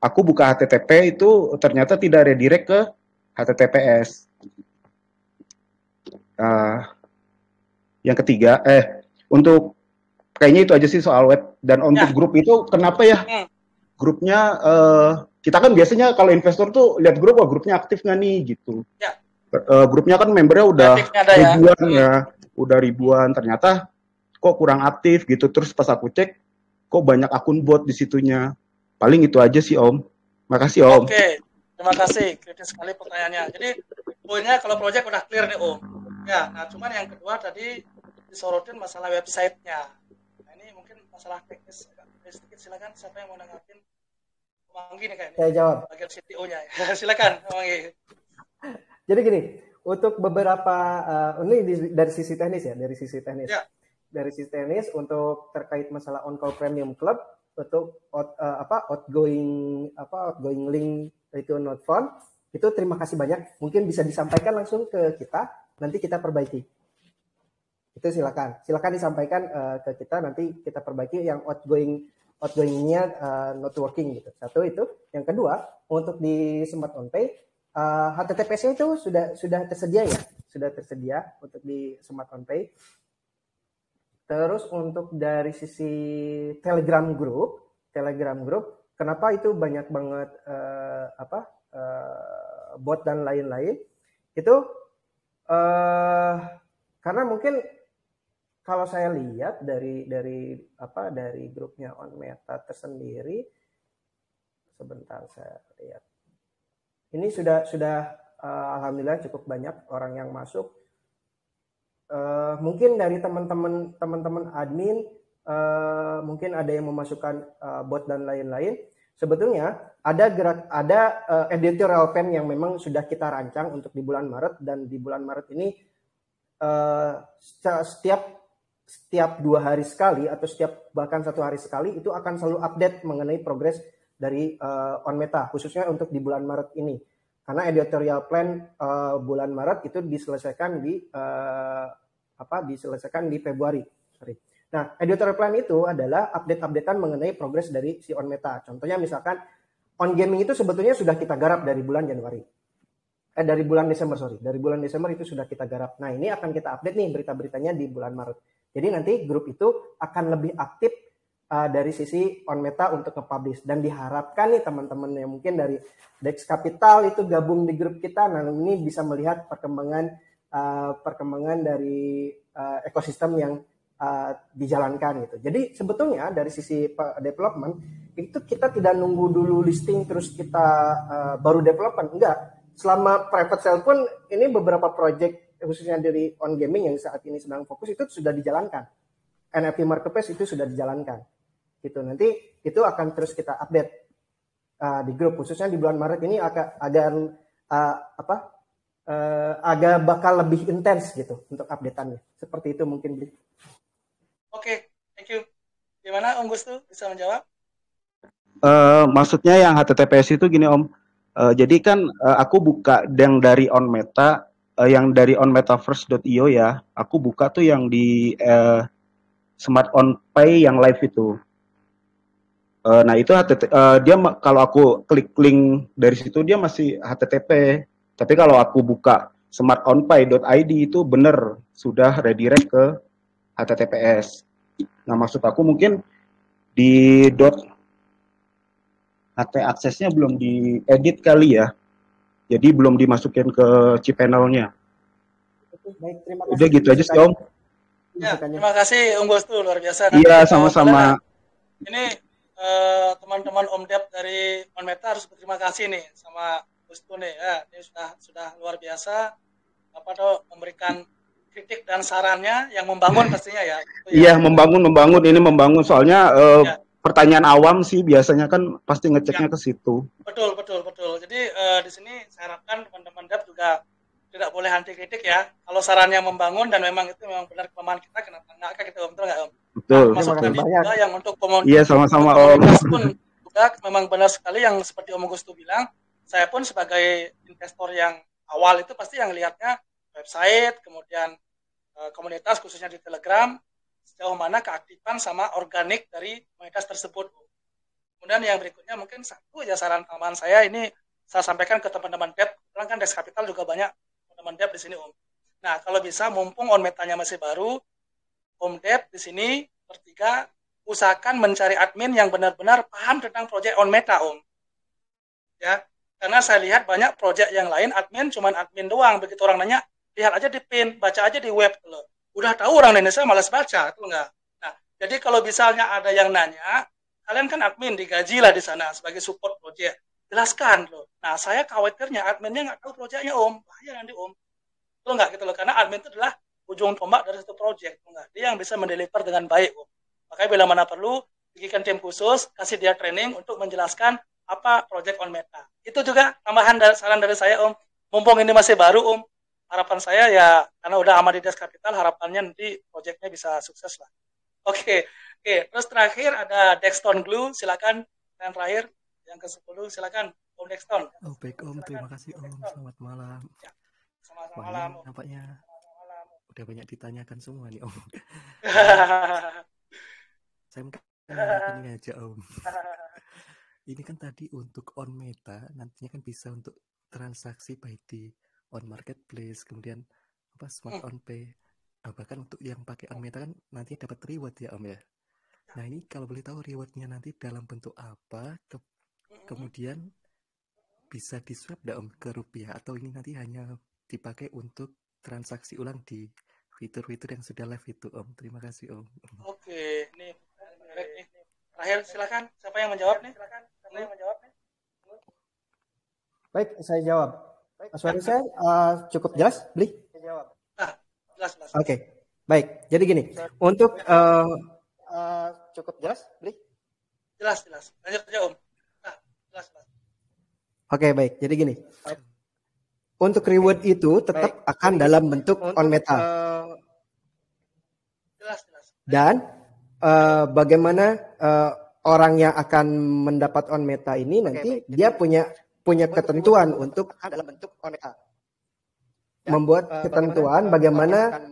aku buka HTTP itu ternyata tidak redirect ke HTTPS. Yang ketiga, untuk kayaknya itu aja sih soal web. Dan untuk grup itu kenapa ya? Grupnya kita kan biasanya kalau investor tuh lihat grup, grupnya aktif nggak nih gitu. Ya. Grupnya kan membernya udah ribuan ya, udah ribuan. Ternyata kok kurang aktif gitu. Terus pas aku cek, kok banyak akun bot di situnya. Paling itu aja sih Om. Makasih Om. Oke, terima kasih. Kritis sekali pertanyaannya. Jadi poinnya kalau project udah clear nih Om. Ya, nah cuman yang kedua tadi disorotin masalah websitenya. Nah ini mungkin masalah teknis sedikit. Silakan siapa yang mau nanggapin? Manggi nih kayaknya. Saya jawab. Bagian CTO-nya. Silakan Manggi. Jadi gini, untuk beberapa ini dari sisi teknis ya, dari sisi teknis. Ya. Dari sisi teknis untuk terkait masalah on-call premium club untuk outgoing link itu not found, itu terima kasih banyak. Mungkin bisa disampaikan langsung ke kita, nanti kita perbaiki. Itu silakan disampaikan ke kita, nanti kita perbaiki yang outgoingnya not working gitu. Satu itu. Yang kedua, untuk di Smart On Pay HTTPS-nya itu sudah tersedia ya, sudah tersedia untuk di Smart On Pay. Terus untuk dari sisi Telegram Group, kenapa itu banyak banget bot dan lain-lain? Itu karena mungkin kalau saya lihat dari grupnya On Meta tersendiri, sebentar saya lihat. Ini sudah alhamdulillah cukup banyak orang yang masuk. Mungkin dari teman-teman admin mungkin ada yang memasukkan bot dan lain-lain. Sebetulnya ada editorial plan yang memang sudah kita rancang untuk di bulan Maret, dan di bulan Maret ini setiap 2 hari sekali atau bahkan 1 hari sekali itu akan selalu update mengenai progres dari On Meta, khususnya untuk di bulan Maret ini. Karena editorial plan bulan Maret itu diselesaikan di Februari. Nah, editorial plan itu adalah update-updatean mengenai progres dari si On Meta. Contohnya misalkan On Gaming itu sebetulnya sudah kita garap dari bulan Januari. Dari bulan Desember itu sudah kita garap. Nah, ini akan kita update nih berita-beritanya di bulan Maret. Jadi nanti grup itu akan lebih aktif dari sisi On Meta untuk nge-publish, dan diharapkan nih teman-teman yang mungkin dari Dex Capital itu gabung di grup kita, nah ini bisa melihat perkembangan dari ekosistem yang dijalankan gitu. Jadi sebetulnya dari sisi development itu kita tidak nunggu dulu listing terus kita baru development, enggak. Selama private sale pun ini beberapa project khususnya dari On Gaming yang saat ini sedang fokus itu sudah dijalankan. NFT Marketplace itu sudah dijalankan. Gitu. Nanti itu akan terus kita update di grup, khususnya di bulan Maret ini agak bakal lebih intens gitu untuk updateannya. Seperti itu mungkin, Bli. Oke, thank you. Gimana Om Gus tuh bisa menjawab? Maksudnya yang HTTPS itu gini Om. Jadi kan aku buka yang dari On Meta, yang dari onmetaverse.io ya. Aku buka tuh yang di Smart On Pay yang live itu. Nah itu dia kalau aku klik link dari situ dia masih HTTP. Tapi kalau aku buka smartonpay.id itu bener sudah redirect ke HTTPS. Nah maksud aku mungkin di HT aksesnya belum diedit kali ya. Jadi belum dimasukin ke cPanel-nya. Baik, terima kasih. Udah gitu aja sih Om. Ya, terima kasih Om Gus tuh luar biasa. Iya sama-sama. Ini teman-teman Om Dep dari On Meta harus berterima kasih nih sama Gus tuh nih. Ya, ini sudah luar biasa memberikan kritik dan sarannya yang membangun pastinya ya. Iya, membangun ini membangun soalnya pertanyaan awam sih biasanya kan pasti ngeceknya ke situ. Betul. Jadi di sini saya harapkan teman-teman Dep juga tidak boleh anti kritik ya. Kalau sarannya membangun dan memang itu memang benar kelemahan kita, kenapa enggak gitu, betul nggak Om? Betul. Nah, masuk tadi juga yang untuk komunitas, iya, sama-sama, Om. Pun juga memang benar sekali yang seperti Om Gustu bilang. Saya pun sebagai investor yang awal itu pasti yang lihatnya website, kemudian komunitas khususnya di Telegram, sejauh mana keaktifan sama organik dari komunitas tersebut. Kemudian yang berikutnya mungkin satu aja saran tambahan saya ini saya sampaikan ke teman-teman Dep. Karena kan Dex Capital juga banyak teman-teman Dep di sini Om. Nah kalau bisa mumpung On Metanya masih baru, Om Dep di sini bertiga usahakan mencari admin yang benar-benar paham tentang proyek On Meta Om. Ya, karena saya lihat banyak proyek yang lain admin cuman admin doang. Begitu orang nanya, lihat aja di pin, baca aja di web loh. Udah tahu orang Indonesia malas baca, itu enggak. Nah, jadi kalau misalnya ada yang nanya, kalian kan admin digaji lah di sana sebagai support proyek. Jelaskan loh. Nah, saya khawatirnya adminnya nggak tahu proyeknya Om. Bahaya nanti Om. Itu enggak gitu loh. Karena admin itu adalah ujung tombak dari satu proyek. Dia yang bisa mendeliver dengan baik Om. Makanya bila mana perlu, bikin tim khusus, kasih dia training untuk menjelaskan apa proyek On Meta. Itu juga tambahan saran dari saya Om. Mumpung ini masih baru Om. Harapan saya ya, karena udah amat di Dex Capital, harapannya nanti proyeknya bisa sukses lah. Oke. Terus terakhir ada Dexton Glue, silakan. Yang terakhir, yang ke-10, silakan Om Dexton. Oh baik Om, terima kasih Om. Selamat malam. Ya, selamat malam. Nampaknya udah banyak ditanyakan semua nih Om. Saya mungkin ini aja Om. Ini kan tadi untuk on meta, nantinya kan bisa untuk transaksi baik di on marketplace, kemudian apa smart on pay, bahkan untuk yang pakai on meta kan nanti dapat reward ya Om ya. Nah ini kalau boleh tahu rewardnya nanti dalam bentuk apa, kemudian bisa di swap dah Om ke rupiah, atau ini nanti hanya dipakai untuk transaksi ulang di fitur-fitur yang sudah live itu Om. Terima kasih Om. Oke, nih menarik nih. Terakhir silakan, siapa yang menjawab nih? Baik, saya jawab. Suara saya cukup jelas, Bli? Nah, jelas. Oke, baik. Jadi gini, untuk cukup jelas, Bli? Jelas. Lanjut aja Om. Nah, jelas. Oke, baik. Jadi gini, untuk reward itu tetap akan dalam bentuk on meta. Jelas. Dan bagaimana orang yang akan mendapat on meta ini nanti dia punya ketentuan untuk dalam bentuk on meta. Membuat ketentuan bagaimana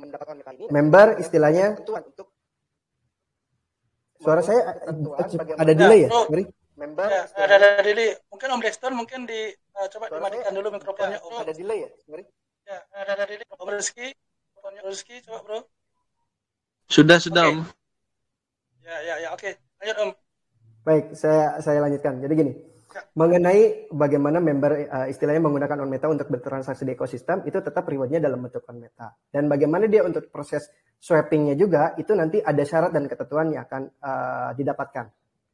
member istilahnya. Suara saya ada delay ya? Sorry. Member ada delay. Mungkin Om Dexter mungkin coba dimatikan dulu mikrofonnya Om. Ada delay ya? Sorry. Ya, ada delay. Om Rizky coba Bro. Sudah Om. Ya, oke. Lanjut Om. Baik, saya lanjutkan. Jadi gini, mengenai bagaimana member istilahnya menggunakan on meta untuk bertransaksi di ekosistem, itu tetap rewardnya dalam bentuk on meta. Dan bagaimana dia untuk proses swappingnya juga, itu nanti ada syarat dan ketentuan yang akan didapatkan.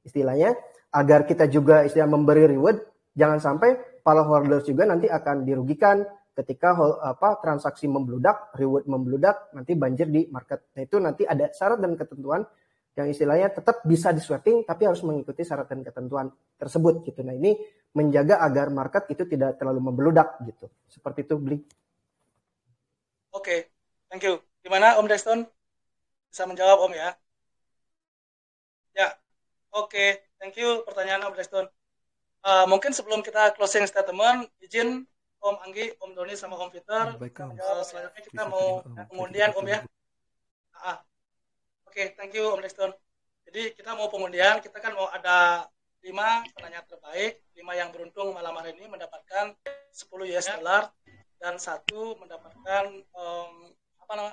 Istilahnya, agar kita juga memberi reward, jangan sampai para holders juga nanti akan dirugikan ketika transaksi membludak, reward membludak, nanti banjir di market. Nah itu nanti ada syarat dan ketentuan yang istilahnya tetap bisa di swapping tapi harus mengikuti syarat dan ketentuan tersebut gitu. Nah ini menjaga agar market itu tidak terlalu membludak gitu. Seperti itu Bli. Oke, thank you. Gimana Om Deston? Bisa menjawab Om ya? Ya, oke. Thank you pertanyaan Om Deston. Mungkin sebelum kita closing statement, izin Om Anggi, Om Doni sama Om Peter. Selanjutnya kita mau pengundian Om ya. Oke, thank you Om Dexton. Jadi kita mau pengundian, kita kan mau ada 5 penanya terbaik, 5 yang beruntung malam hari ini mendapatkan 10 US dollar dan 1 mendapatkan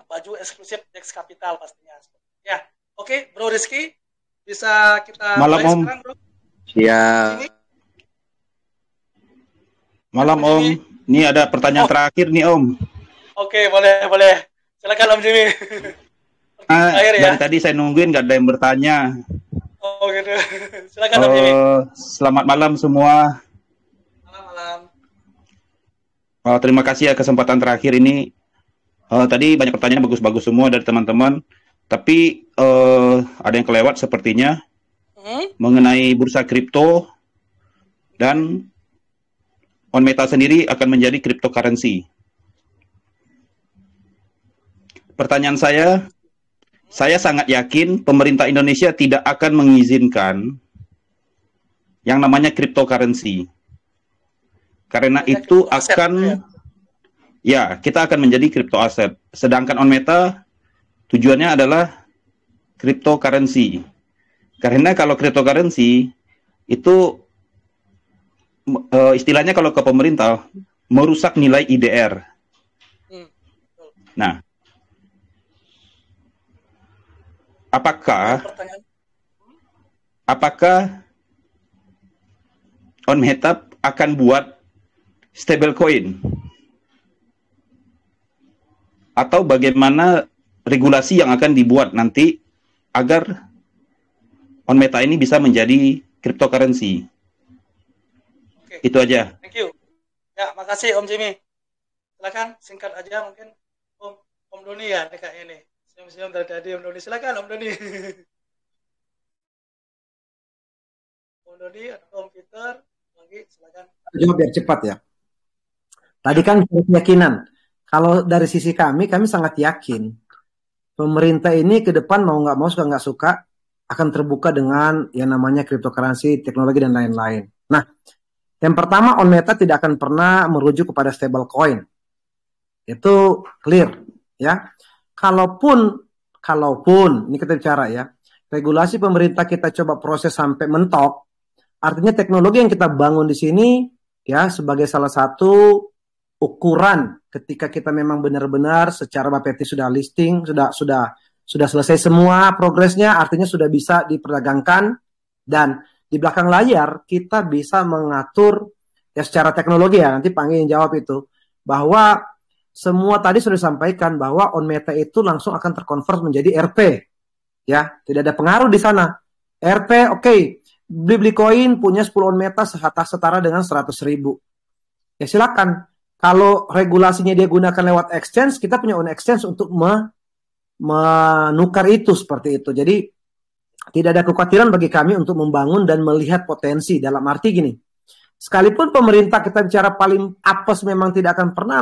baju eksklusif Dex Capital pastinya. Ya, oke, Bro Rizky, bisa kita malam mulai Om. sekarang, Bro? Siap. Malam Om. Ini ada pertanyaan terakhir nih Om. Oke, boleh. Silakan Om Jimmy. Dari tadi saya nungguin nggak ada yang bertanya. Oh gitu. Silakan Om Jimmy. Selamat malam semua. Malam. Terima kasih ya kesempatan terakhir ini. Tadi banyak pertanyaan bagus-bagus semua dari teman-teman. Tapi ada yang kelewat sepertinya mengenai bursa kripto dan on meta sendiri akan menjadi cryptocurrency. Pertanyaan saya sangat yakin pemerintah Indonesia tidak akan mengizinkan yang namanya cryptocurrency. Karena itu akan, ya kita akan menjadi crypto aset. Sedangkan on meta tujuannya adalah cryptocurrency. Karena kalau cryptocurrency itu istilahnya kalau ke pemerintah merusak nilai IDR. Nah, apakah on meta akan buat stablecoin atau bagaimana regulasi yang akan dibuat nanti agar on meta ini bisa menjadi cryptocurrency? Itu aja. Thank you. Ya, makasih Om Jimmy. Silakan singkat aja mungkin Om Doni ya kayaknya ini. Senyum-senyum dari tadi Om Doni. Silakan Om Doni. Om Doni atau Om Peter, lagi silakan. Jawab biar cepat ya. Tadi kan keyakinan. Kalau dari sisi kami sangat yakin pemerintah ini ke depan mau nggak mau suka nggak suka akan terbuka dengan yang namanya cryptocurrency, teknologi dan lain-lain. Nah, yang pertama on meta tidak akan pernah merujuk kepada stablecoin. Itu clear ya. kalaupun ini kita bicara ya, regulasi pemerintah kita coba proses sampai mentok, artinya teknologi yang kita bangun di sini ya sebagai salah satu ukuran ketika kita memang benar-benar secara Bapeti sudah listing, sudah selesai semua progresnya, artinya sudah bisa diperdagangkan dan di belakang layar kita bisa mengatur ya secara teknologi ya, nanti Pangi yang jawab itu, bahwa semua tadi sudah disampaikan bahwa on meta itu langsung akan terkonvert menjadi RP. Ya, tidak ada pengaruh di sana. RP, oke. Beli koin punya 10 on meta setara dengan 100.000. Ya silakan. Kalau regulasinya dia gunakan lewat exchange, kita punya on exchange untuk menukar itu seperti itu. Jadi tidak ada kekhawatiran bagi kami untuk membangun dan melihat potensi. Dalam arti gini, sekalipun pemerintah kita bicara paling apes memang tidak akan pernah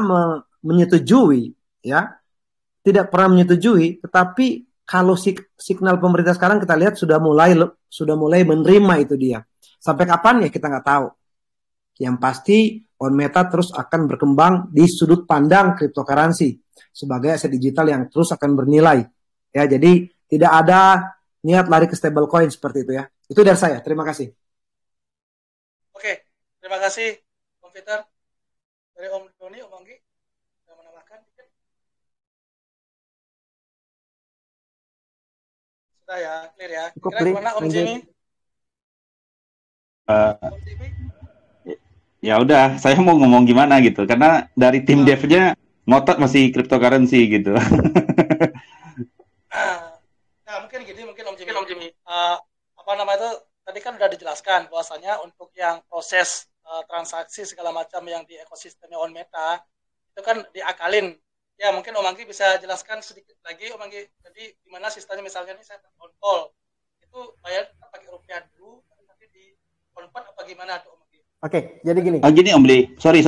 menyetujui, ya, tidak pernah menyetujui, tetapi kalau signal pemerintah sekarang kita lihat sudah mulai menerima itu dia. Sampai kapan ya kita nggak tahu. Yang pasti on meta terus akan berkembang di sudut pandang cryptocurrency sebagai aset digital yang terus akan bernilai. Ya, jadi tidak ada niat lari ke stablecoin seperti itu ya. Itu dari saya. Terima kasih. Oke, terima kasih Om Peter. Dari Om Doni, Om Anggi. Sudah ya, clear ya. Kira gimana Om Jimmy? Ya udah, saya mau ngomong gimana gitu, karena dari tim devnya ngotot masih cryptocurrency gitu. Nah, mungkin Om Jimmy. Apa nama itu? Tadi kan udah dijelaskan bahwasanya untuk yang proses transaksi segala macam yang di ekosistemnya on meta itu kan diakalin. Ya, mungkin Om Anggi bisa jelaskan sedikit lagi, Om Anggi. Jadi gimana sistemnya, misalnya nih saya on call, itu bayar pakai rupiah dulu, tapi di convert apa gimana tuh Om Anggi? Oke, jadi gini. Gini Om Bli, sorry.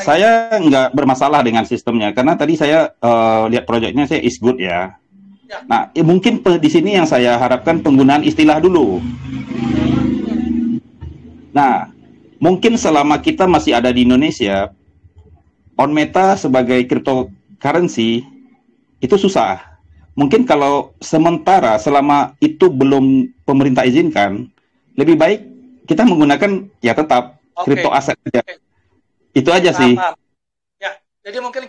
Saya nggak bermasalah dengan sistemnya, karena tadi saya lihat proyeknya saya is good ya. Nah, mungkin di sini yang saya harapkan penggunaan istilah dulu. Nah, mungkin selama kita masih ada di Indonesia, on meta sebagai cryptocurrency itu susah. Mungkin kalau sementara selama itu belum pemerintah izinkan, lebih baik kita menggunakan ya tetap crypto aset aja. Itu aja sih. Ya, jadi mungkin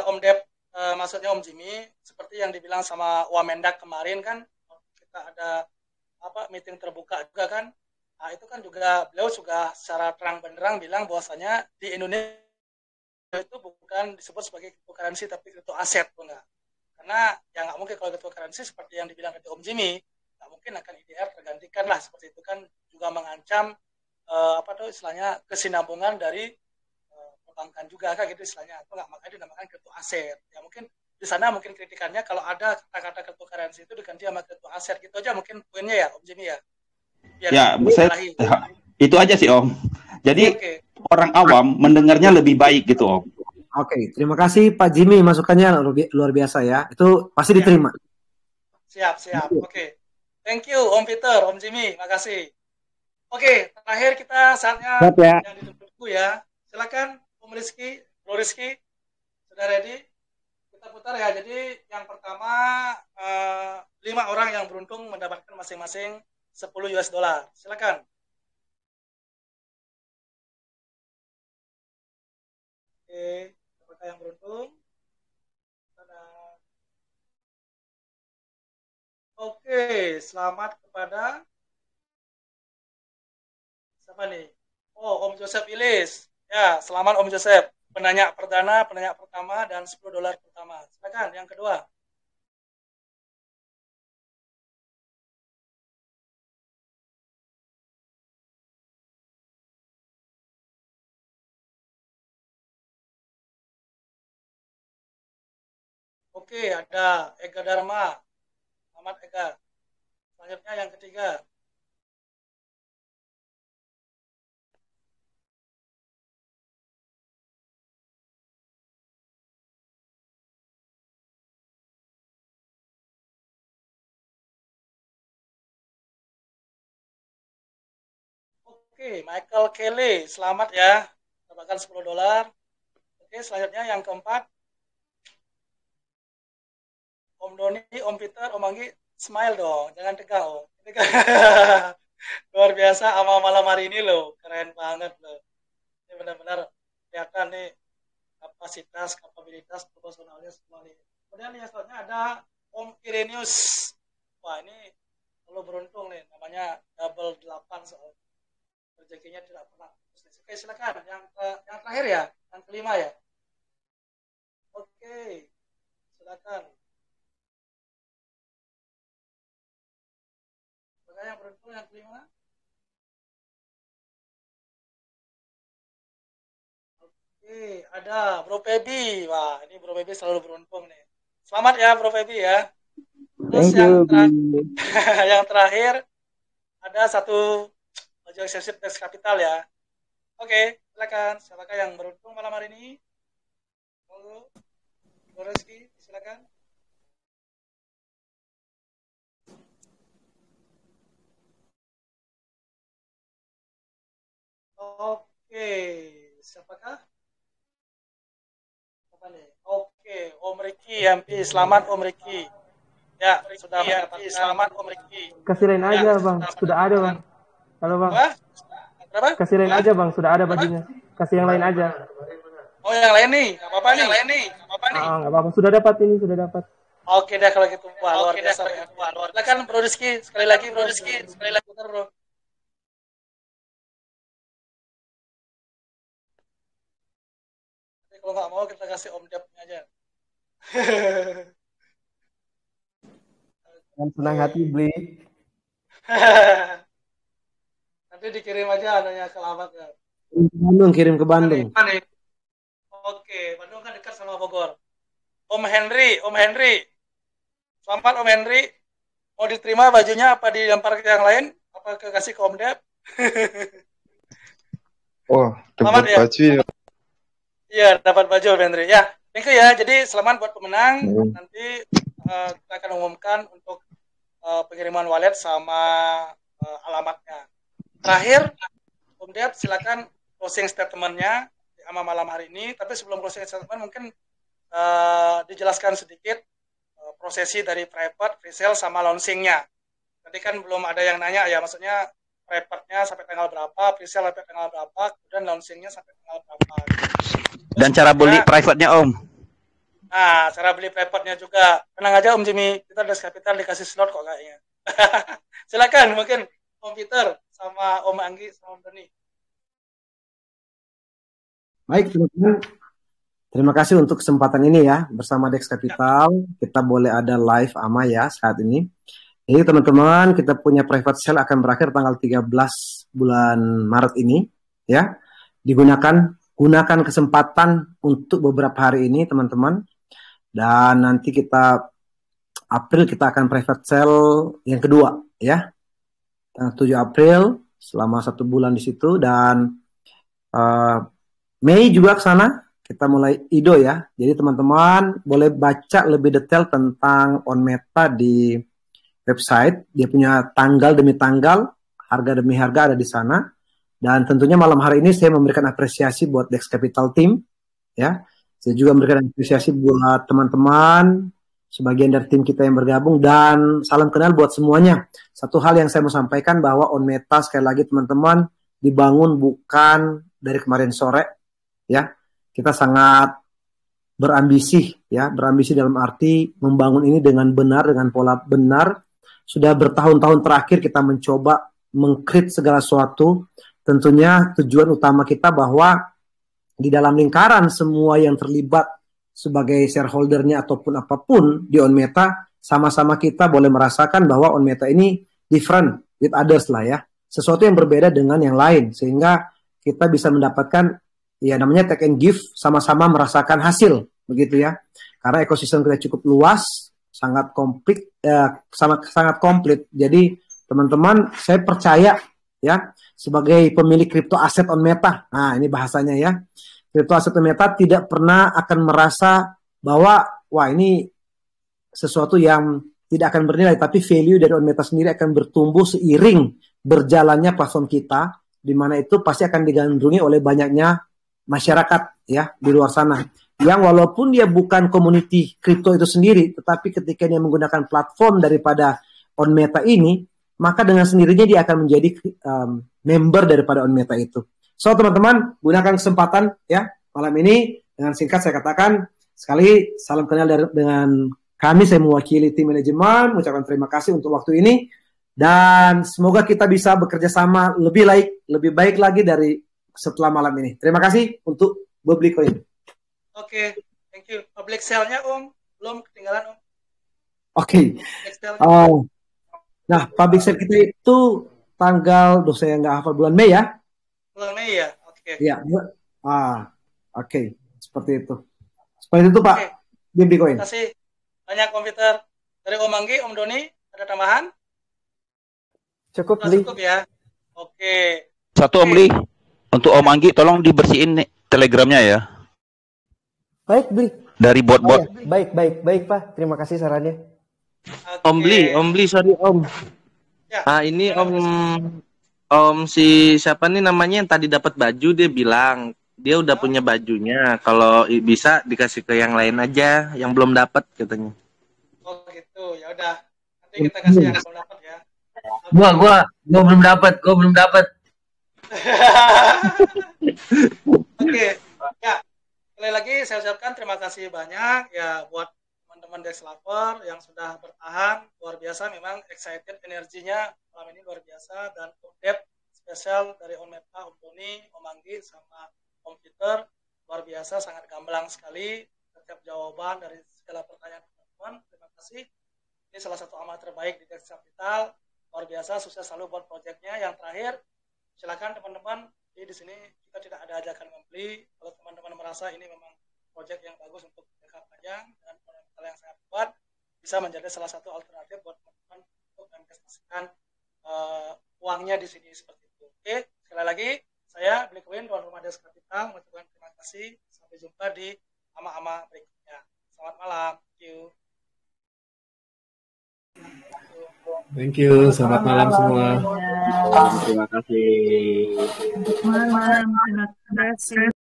Om Dep, maksudnya Om Jimmy, seperti yang dibilang sama Wamendak kemarin kan, kita ada meeting terbuka juga kan. Nah, itu kan juga beliau juga secara terang benderang bilang bahwasanya di Indonesia itu bukan disebut sebagai cryptocurrency tapi crypto aset, enggak. Karena ya nggak mungkin kalau cryptocurrency seperti yang dibilang tadi Om Jimmy, nggak mungkin akan IDR tergantikan lah, seperti itu kan juga mengancam istilahnya kesinambungan dari perbankan juga kan gitu istilahnya, atau nggak, makanya dinamakan crypto aset. Ya mungkin di sana mungkin kritikannya kalau ada kata-kata cryptocurrency itu diganti sama crypto aset, gitu aja mungkin poinnya ya Om Jimmy ya. Itu aja sih Om. Jadi orang awam mendengarnya lebih baik gitu Om. Oke, terima kasih Pak Jimmy, masukannya luar biasa ya. Itu pasti diterima. Siap. Oke. Thank you Om Peter, Om Jimmy, makasih. Oke, terakhir kita saatnya yang ditunggu ya. Silakan Om Rizky, Bro Rizky, sudah ready? Kita putar ya. Jadi yang pertama 5 orang yang beruntung mendapatkan masing-masing $10. Silakan. Oke, apakah yang beruntung? Oke, selamat kepada siapa nih? Oh, Om Joseph Ilis. Ya, selamat Om Joseph. Penanya pertama, dan $10 pertama. Silakan, yang kedua. Oke, ada Ega Dharma. Selamat Ega. Selanjutnya yang ketiga. Oke, Michael Kelly. Selamat ya. Dapatkan $10. Oke, selanjutnya yang keempat. Om Doni, Om Peter, Om Anggi, smile dong, jangan tegang Om. Ini kan luar biasa sama malam hari ini loh, keren banget loh. Ini benar-benar kelihatan nih kapabilitas, profesionalnya semua nih. Kemudian nih selanjutnya ada Om Irenius. Wah ini lo beruntung nih, namanya double 8 soal rezekinya tidak pernah. Oke silakan, yang terakhir ya, yang kelima ya. Oke, silakan. Yang beruntung yang kelima. Oke, ada Bro Febi. Wah, ini Bro Febi selalu beruntung nih. Selamat ya Bro Febi ya. Terus yang terakhir ada satu Baju Eksesif Dex Capital ya. Oke, silakan. Siapakah yang beruntung malam hari ini? Monggo. Bro Rizky, silakan. Oke, siapakah? Apa nih? Oke, Om Riki MP, selamat Om Riki. Ya, sudah mendapatkan. Selamat Om Riki. Kasih lain aja Bang, sudah ada Bang. Halo Bang. Berapa? Kasih lain aja Bang, sudah ada bajunya. Kasih yang lain aja. Oh yang lain nih, nggak apa-apa nih. Nggak apa-apa, sudah dapat ini, sudah dapat. Oke deh kalau gitu, wah luar biasa ya. Silakan Bro Rizky, sekali lagi Bro Rizky, putar Bro. Kalau nggak mau kita kasih Om Depnya aja. Dengan senang hati beli. Nanti dikirim aja adanya ke alamat ya. Bandung, kirim ke Bandung. Oke, Bandung kan dekat sama Bogor. Om Henry. Selamat Om Henry. Mau diterima bajunya apa dilempar ke yang lain? Apa kasih ke Om Dep? Oh, selamat dapat ya. baju ya. Iya, dapat baju Om Henry. Ya, thank you ya. Jadi selamat buat pemenang. Nanti kita akan umumkan untuk pengiriman wallet sama alamatnya. Terakhir, Om Dep silakan closing statement-nya sama malam hari ini. Tapi sebelum closing statement mungkin dijelaskan sedikit prosesi dari private, presale sama launching-nya. Tadi kan belum ada yang nanya ya, maksudnya private-nya sampai tanggal berapa, presale sampai tanggal berapa, kemudian launching-nya sampai tanggal berapa. Dan cara beli private-nya Om. Nah, cara beli private-nya juga. Tenang aja Om Jimmy, kita Dex Capital dikasih slot kok kayaknya. Silakan mungkin Om Peter sama Om Anggi sama Om Doni. Baik, teman-teman. Terima kasih untuk kesempatan ini ya. Bersama Dex Capital, kita boleh ada live ama ya saat ini. Jadi teman-teman, kita punya private sale akan berakhir tanggal 13 bulan Maret ini. Ya, gunakan kesempatan untuk beberapa hari ini teman-teman. Dan nanti April kita akan private sale yang kedua ya. 7 April selama 1 bulan di situ dan Mei juga ke sana kita mulai IDO ya. Jadi teman-teman boleh baca lebih detail tentang OnMeta di website. Dia punya tanggal demi tanggal, harga demi harga ada di sana. Dan tentunya malam hari ini saya memberikan apresiasi buat Dex Capital Team ya. Saya juga memberikan apresiasi buat teman-teman sebagian dari tim kita yang bergabung dan salam kenal buat semuanya. Satu hal yang saya mau sampaikan bahwa OnMeta sekali lagi teman-teman dibangun bukan dari kemarin sore ya. Kita sangat berambisi ya, berambisi dalam arti membangun ini dengan benar, dengan pola benar. Sudah bertahun-tahun terakhir kita mencoba meng-create segala sesuatu. Tentunya tujuan utama kita bahwa di dalam lingkaran semua yang terlibat sebagai shareholdernya ataupun apapun di OnMeta, sama-sama kita boleh merasakan bahwa OnMeta ini different with others lah ya. Sesuatu yang berbeda dengan yang lain, sehingga kita bisa mendapatkan ya namanya take and give, sama-sama merasakan hasil begitu ya. Karena ekosistem kita cukup luas, sangat komplit, sangat komplit. Jadi teman-teman, saya percaya ya sebagai pemilik kripto aset OnMeta. Nah, ini bahasanya ya. Kripto aset OnMeta tidak pernah akan merasa bahwa wah ini sesuatu yang tidak akan bernilai, tapi value dari OnMeta sendiri akan bertumbuh seiring berjalannya platform kita, di mana itu pasti akan digandrungi oleh banyaknya masyarakat ya di luar sana. yang walaupun dia bukan community kripto itu sendiri, tetapi ketika dia menggunakan platform daripada OnMeta ini, maka dengan sendirinya dia akan menjadi member daripada OnMeta itu. So teman-teman, gunakan kesempatan ya malam ini. Dengan singkat saya katakan, sekali salam kenal dengan kami, saya mewakili tim manajemen, mengucapkan terima kasih untuk waktu ini, dan semoga kita bisa bekerja sama lebih baik lagi dari setelah malam ini. Terima kasih untuk Bubbly Coin. Oke, thank you. Public sale-nya belum ketinggalan Oke. Nah, public sale kita itu tanggal, saya nggak hafal, bulan Mei ya? Bulan Mei ya, oke. Iya, oke. Seperti itu. Seperti itu Pak. Bubbly Coin. Terima kasih banyak komputer. Dari Om Anggi, Om Doni, ada tambahan? Cukup, cukup ya. Oke. Satu Om Li, untuk Om Anggi tolong dibersihin telegramnya ya. Baik, Bli. Dari bot-bot. Oh, ya. Baik Pak. Terima kasih sarannya. Om Bli, sorry Om. Ya. Ini Om si siapa nih namanya yang tadi dapat baju, dia bilang dia udah punya bajunya. Kalau bisa dikasih ke yang lain aja, yang belum dapat katanya. Oh gitu, ya udah. Nanti kita kasih yang belum dapat ya. Gua belum dapat. Oke. Ya. Sekali lagi saya ucapkan terima kasih banyak ya buat teman-teman Dex Lover yang sudah bertahan. Luar biasa, memang excited, energinya malam ini luar biasa, dan update spesial dari OnMeta, Om Tony, Om Anggi sama Om Peter luar biasa, sangat gamblang sekali setiap jawaban dari segala pertanyaan teman-teman. Terima kasih. Ini salah satu amal terbaik di Dex Capital. Luar biasa, sukses selalu buat proyeknya. Yang terakhir, silakan teman-teman, di sini kita tidak ada ajakan membeli. Kalau teman-teman merasa ini memang proyek yang bagus untuk jangka panjang dan modal yang sangat kuat, bisa menjadi salah satu alternatif buat teman-teman untuk menginvestasikan uangnya di sini seperti itu. Oke, sekali lagi saya Bli Coin, tuan rumah Dex Capital, mengucapkan terima kasih. Sampai jumpa di ama-ama berikutnya. Selamat malam. Thank you. Selamat malam semua. Terima kasih. Selamat malam. Terima kasih.